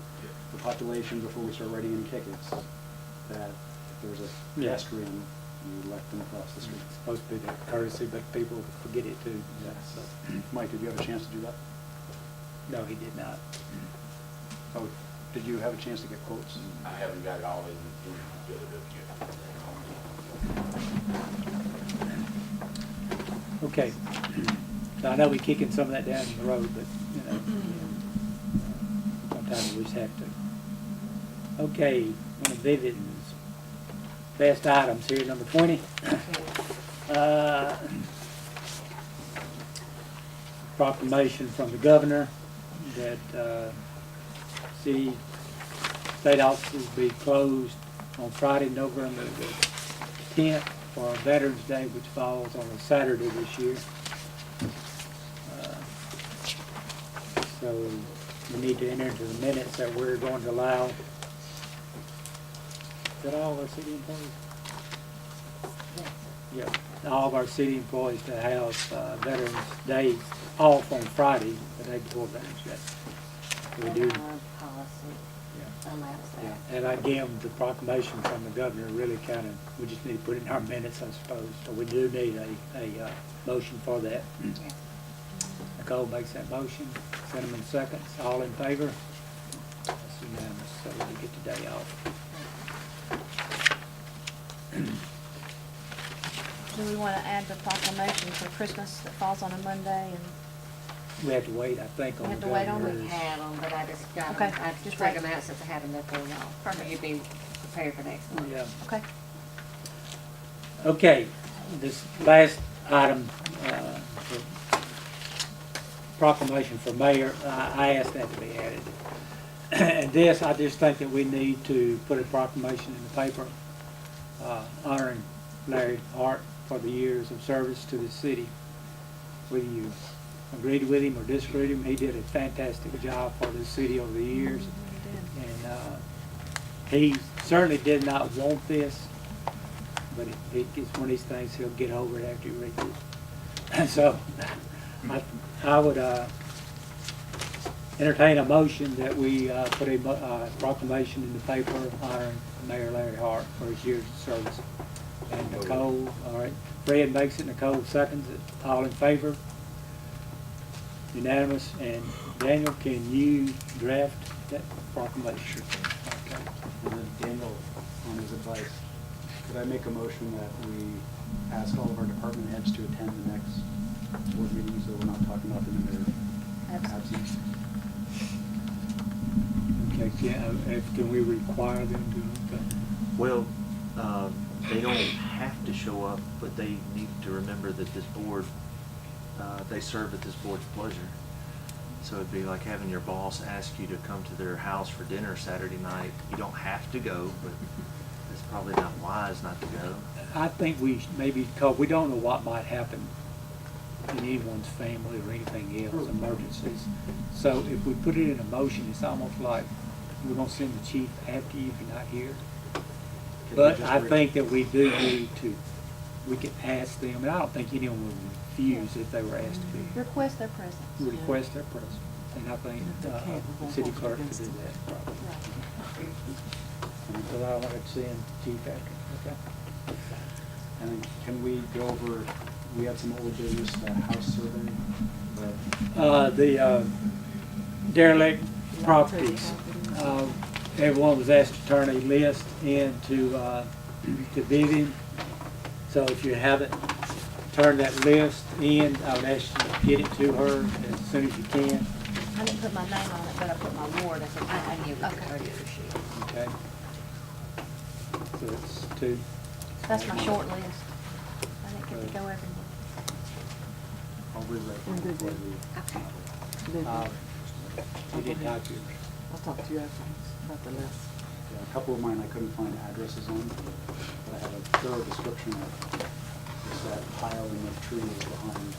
the population before we start writing any tickets, that if there's a pedestrian, you let them cross the street. It's supposed to be the courtesy, but people forget it too. Yeah, so, Mike, did you have a chance to do that? No, he did not. Oh, did you have a chance to get quotes? I haven't got it all in together yet. Okay. So I know we're kicking some of that down the road, but, sometimes we just have to. Okay, one of Vivian's best items here, number 20. Proclamation from the governor that state offices be closed on Friday, November the 10th for Veterans Day, which falls on a Saturday this year. So we need to enter into the minutes that we're going to allow. Is that all of our city employees? Yeah, all of our city employees to have Veterans Day off on Friday, the day before Veterans Day. So we And do. our policy allows that. Yeah, and again, the proclamation from the governor really kind of, we just need to put it in our minutes, I suppose. So we do need a motion for that. Yes. Nicole makes that motion, Cinnamon seconds, all in favor? That's unanimous, so we get the day off. Do we want to add the proclamation for Christmas that falls on a Monday and? We have to wait, I think, We on have the to wait on We governor's. have them, but I just got Okay, them, I just just wait. took them out since I had them there for y'all. Perfect. You'd be prepared for next month. Yeah. Okay. Okay, this last item, proclamation for mayor, I asked that to be added. And this, I just think that we need to put a proclamation in the paper honoring Larry Hart for the years of service to the city. Whether you agreed with him or disagreed with him, he did a fantastic job for the city over the years. And he certainly did not want this, but it's one of these things he'll get over it after he reads it. And so I would entertain a motion that we put a proclamation in the paper honoring Mayor Larry Hart for his years of service. And Nicole, all right, Fred makes it, Nicole seconds it, all in favor? Unanimous, and Daniel, can you draft that proclamation? Okay. And then Daniel, on his advice, could I make a motion that we ask all of our department heads to attend the next board meeting, so we're not talking about them in their absence? Okay, can we require them to? Well, they don't have to show up, but they need to remember that this board, they serve at this board's pleasure. So it'd be like having your boss ask you to come to their house for dinner Saturday night. You don't have to go, but it's probably not wise not to go. I think we maybe, because we don't know what might happen in anyone's family or anything else, emergencies. So if we put it in a motion, it's almost like we're gonna send the chief after you if you're not here. But I think that we do need to, we can ask them, and I don't think anyone would refuse if they were asked to be here. Request their presence. Request their presence, and I think the city clerk could do that probably. Because I don't want to send chief after, okay? And then can we go over, we had some old business, the house survey, but The derelict properties, everyone was asked to turn a list in to Vivian. So if you haven't turned that list in, I would ask you to get it to her as soon as you can, I didn't put my name on it, but I put my ward as a. I knew it Okay. was your sheet. okay? So it's two. That's my short list. I didn't get to go every one. I'll rewrite When it did before they- we. Okay. Did You didn't type yours. I'll talk to you afterwards about the list. Yeah, a couple of mine I couldn't find addresses on, but I have a thorough description of just that piling of trees behind.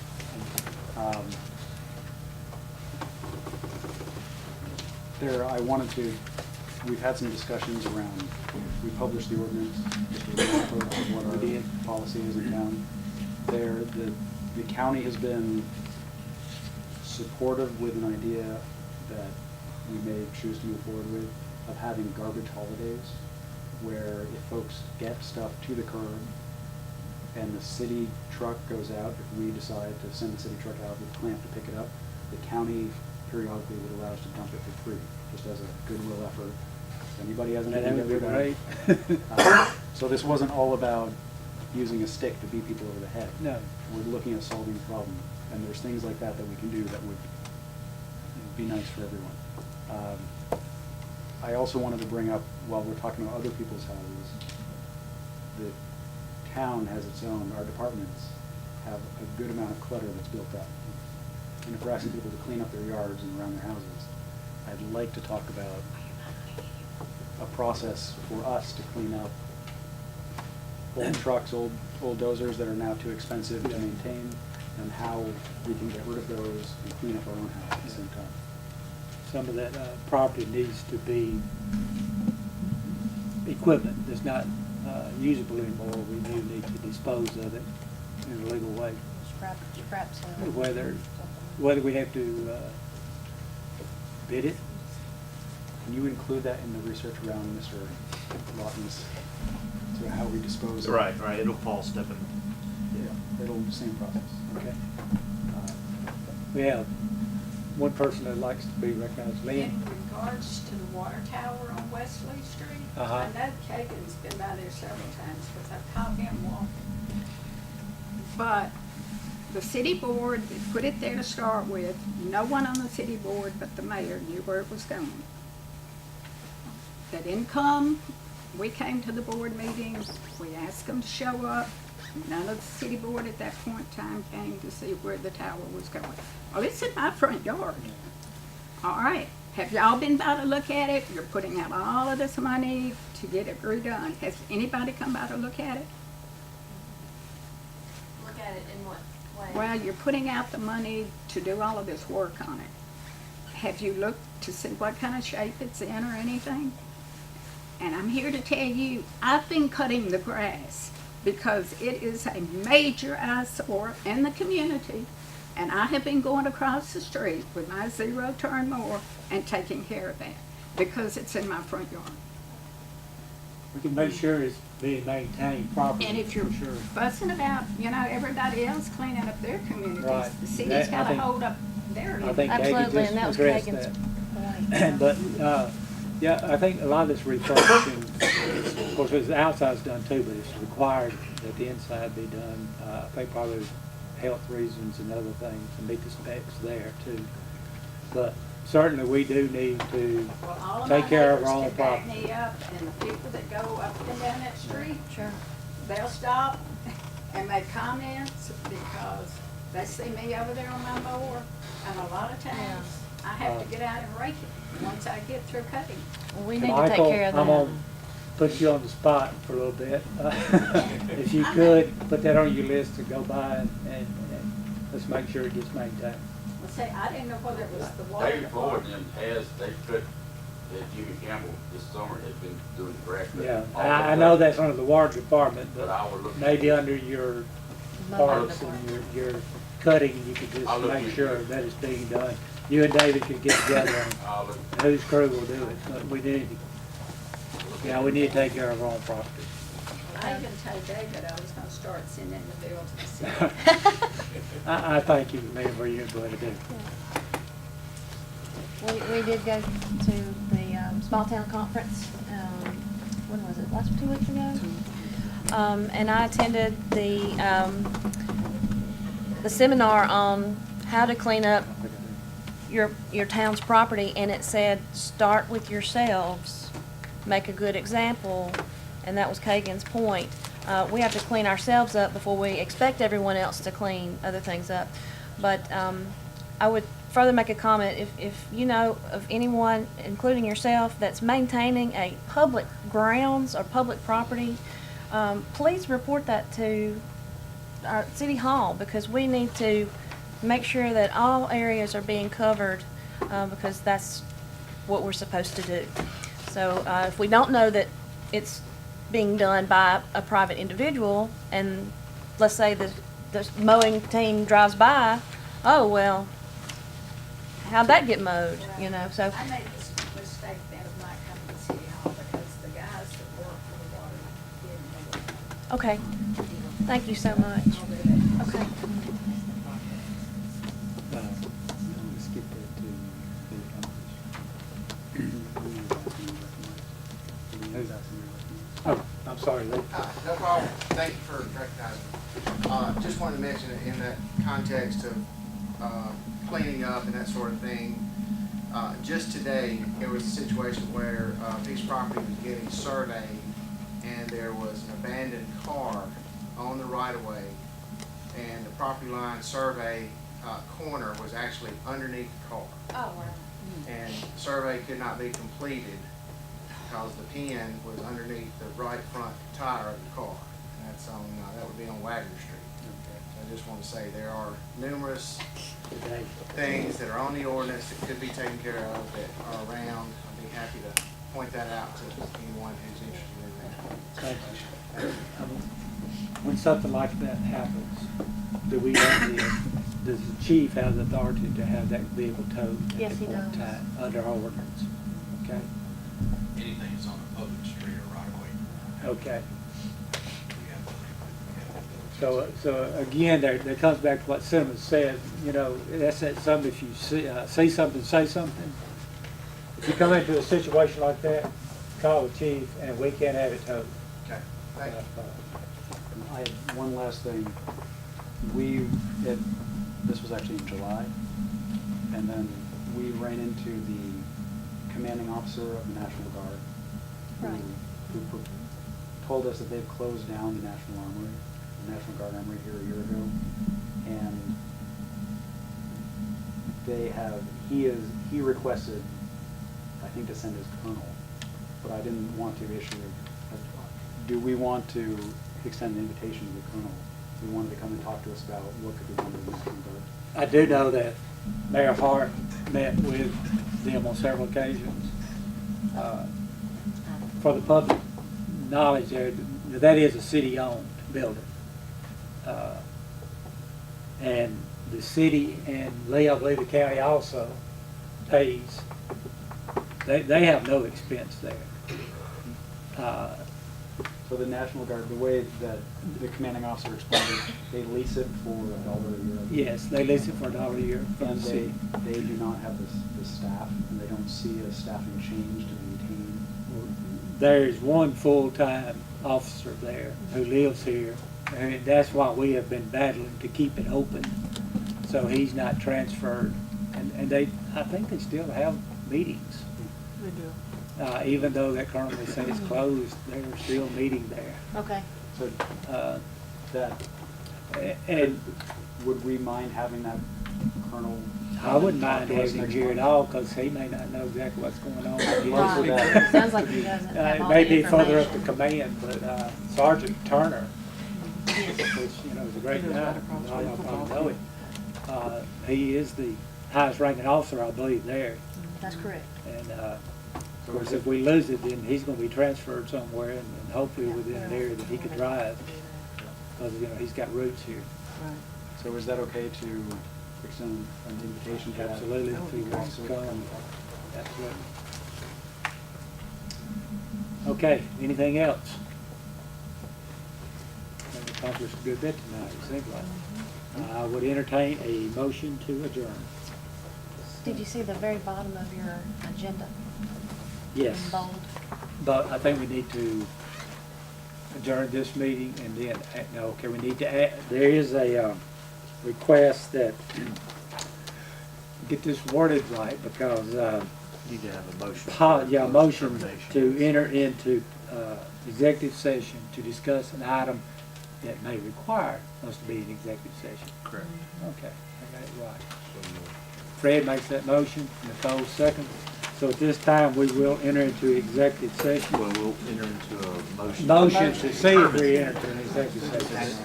I wanted to, we've had some discussions around, we published the ordinance, just a map of what our policy is in town. The county has been supportive with an idea that we may choose to move forward with, of having garbage holidays, where if folks get stuff to the curb, and the city truck goes out, if we decide to send the city truck out with a clamp to pick it up, the county periodically would allow us to dump it for free, just as a goodwill effort. If anybody has anything That to would be do great. So this wasn't all about using a stick to beat people over the head. No. We're looking at solving the problem, and there's things like that that we can do that would be nice for everyone. I also wanted to bring up, while we're talking about other people's houses, the town has its own, our departments have a good amount of clutter that's built up. And if we're asking people to clean up their yards and around their houses, I'd like to talk about a process for us to clean up old trucks, old dozers that are now too expensive to maintain, and how we can get rid of those and clean up our own house at the same time. Some of that property needs to be equipment that's not usable anymore. We do need to dispose of it in a legal way. Scrap sale. Whether we have to bid it. Can you include that in the research around Mr. Lawton's, so how we dispose of? Right, it'll fall stepping. Yeah, it'll, same process. Okay. We have one person that likes to be recognized. Lynn? In regards to the water tower on Wesley Street, Uh-huh. I know Kagan's been by there several times because I've caught him walking. But the city board that put it there to start with, no one on the city board but the mayor knew where it was going. They didn't come. We came to the board meetings. We asked them to show up. None of the city board at that point in time came to see where the tower was going. Well, it's in my front yard. All right. Have y'all been by to look at it? You're putting out all of this money to get it redone. Has anybody come by to look at it? Look at it in what way? Well, you're putting out the money to do all of this work on it. Have you looked to see what kind of shape it's in or anything? And I'm here to tell you, I've been cutting the grass because it is a major eyesore in the community. And I have been going across the street with my zero-turn mower and taking care of that because it's in my front yard. We can make sure it's being maintained properly. And if you're for sure. fussing about, everybody else cleaning up their communities, Right. the city's That- I got to think- hold up their I think Absolutely, Kagan and that was just addressed Kagan's that. point. But, yeah, I think a lot of this refurbishing, of course, the outside's done too, but it's required that the inside be done. I think probably health reasons and other things to meet the specs there too. But certainly we do need to Well, all of take my care of neighbors our own can back property. me up, and the people that go up and down that street, Sure. they'll stop and make comments because they see me over there on my mower, and a lot of times I have to get out and rake it once I get through cutting. Well, we need to take care of that. Michael, I'm gonna put you on the spot for a little bit. If you could, put that on your list to go by and let's make sure it gets maintained. Let's say, I didn't know whether it was the water David Floyd department. and they put, Jimmy Campbell this summer has been doing the grass cutting. Yeah, all I the know time. that's under the water department, But I would but look- maybe under your Mowing parts and department. your cutting, you could I'll just look make into sure it. that it's being done. You and David could get together I'll look- and whose crew will do it, but we need, we need to take care of our own property. I even told David I was gonna start sending the bill to the city. I thank you, Mayor, for your going to do. We did go to the small town conference, when was it, last 2 weeks ago? And I attended the seminar on how to clean up your town's property, and it said, start with yourselves, make a good example, and that was Kagan's point. We have to clean ourselves up before we expect everyone else to clean other things up. But I would further make a comment, if you know of anyone, including yourself, that's maintaining a public grounds or public property, please report that to our City Hall, because we need to make sure that all areas are being covered, because that's what we're supposed to do. So if we don't know that it's being done by a private individual, and let's say the mowing team drives by, oh, well, how'd that get mowed, so. I made this mistake then of not coming to City Hall because the guys that work for the water didn't know it. Okay, Thank you so much. Okay. Skip that to the Oh, I'm sorry, Lee. No problem. Thank you for recognizing me. Just wanted to mention in that context of cleaning up and that sort of thing, just today, there was a situation where a piece of property was getting surveyed and there was an abandoned car on the right-of-way, and the property line survey corner was actually underneath the car. Oh, wow. And survey could not be completed because the pin was underneath the right front tire of the car. And that's on, that would be on Wagner Street. So I just want to say there are numerous things that are on the ordinance that could be taken care of that are around. I'd be happy to point that out to anyone who's interested in that. When something like that happens, do we have does the chief have the authority to have that vehicle towed at Yes, the he point in does. time under our ordinance? Okay, Anything that's on a public street or right of way. okay. We have So again, there comes back to what Cinnamon said, you know, that's that something, if you see something, say something. If you come into a situation like that, call the chief and we can't have it towed. Okay, thank you. I have one last thing. This was actually in July, and then we ran into the commanding officer of the National Guard, Right. who told us that they've closed down the National Guard Armory here a year ago, and he requested, I think, to send his colonel, but I didn't want to issue. Do we want to extend the invitation to the colonel? We wanted to come and talk to us about what could be done with the National Guard. I do know that Mayor Hart met with them on several occasions. For the public knowledge, that is a city-owned building. And the city and Lee, I believe the county also pays, they have no expense there. So the National Guard, the way that the commanding officer explained it, they lease it for $1 a year. Yes, they lease it for $1 a year from And the city. they do not have the staff, and they don't see a staffing change to maintain. There's one full-time officer there who lives here, and that's why we have been battling to keep it open, so he's not transferred. And I think they still have meetings. They do. Even though that currently says closed, they're still meeting there. Okay. So that, And would we mind having that colonel? I wouldn't mind talk to us having him next here at month? all, because he may not know exactly what's going on. Right. Sounds like he doesn't have It all may the be further up the information. command, but Sergeant Turner, which, you know, is a great He lives guy, right across y'all from the probably football know him. He is the highest ranking officer, I believe, there. That's correct. And, of course, if we lose it, then he's gonna be transferred somewhere, and hopefully within an area that he could drive, because, you know, he's got roots here. Right. So is that okay to extend an invitation to that? Absolutely, if he wants to come, absolutely. Okay, anything else? We've accomplished a good bit tonight, it seems like. I would entertain a motion to adjourn. Did you see the very bottom of your agenda? Yes. In bold. But I think we need to adjourn this meeting and then, no, okay, we need to add, there is a request that, get this worded right, because, Need to have a motion. motion Termination. to enter into executive session to discuss an item that may require us to be in executive session. Correct. Okay, I got it right. Fred makes that motion, Nicole seconds. So at this time, we will enter into executive session. Well, we'll enter into a motion. Motion to see if we enter into an executive session.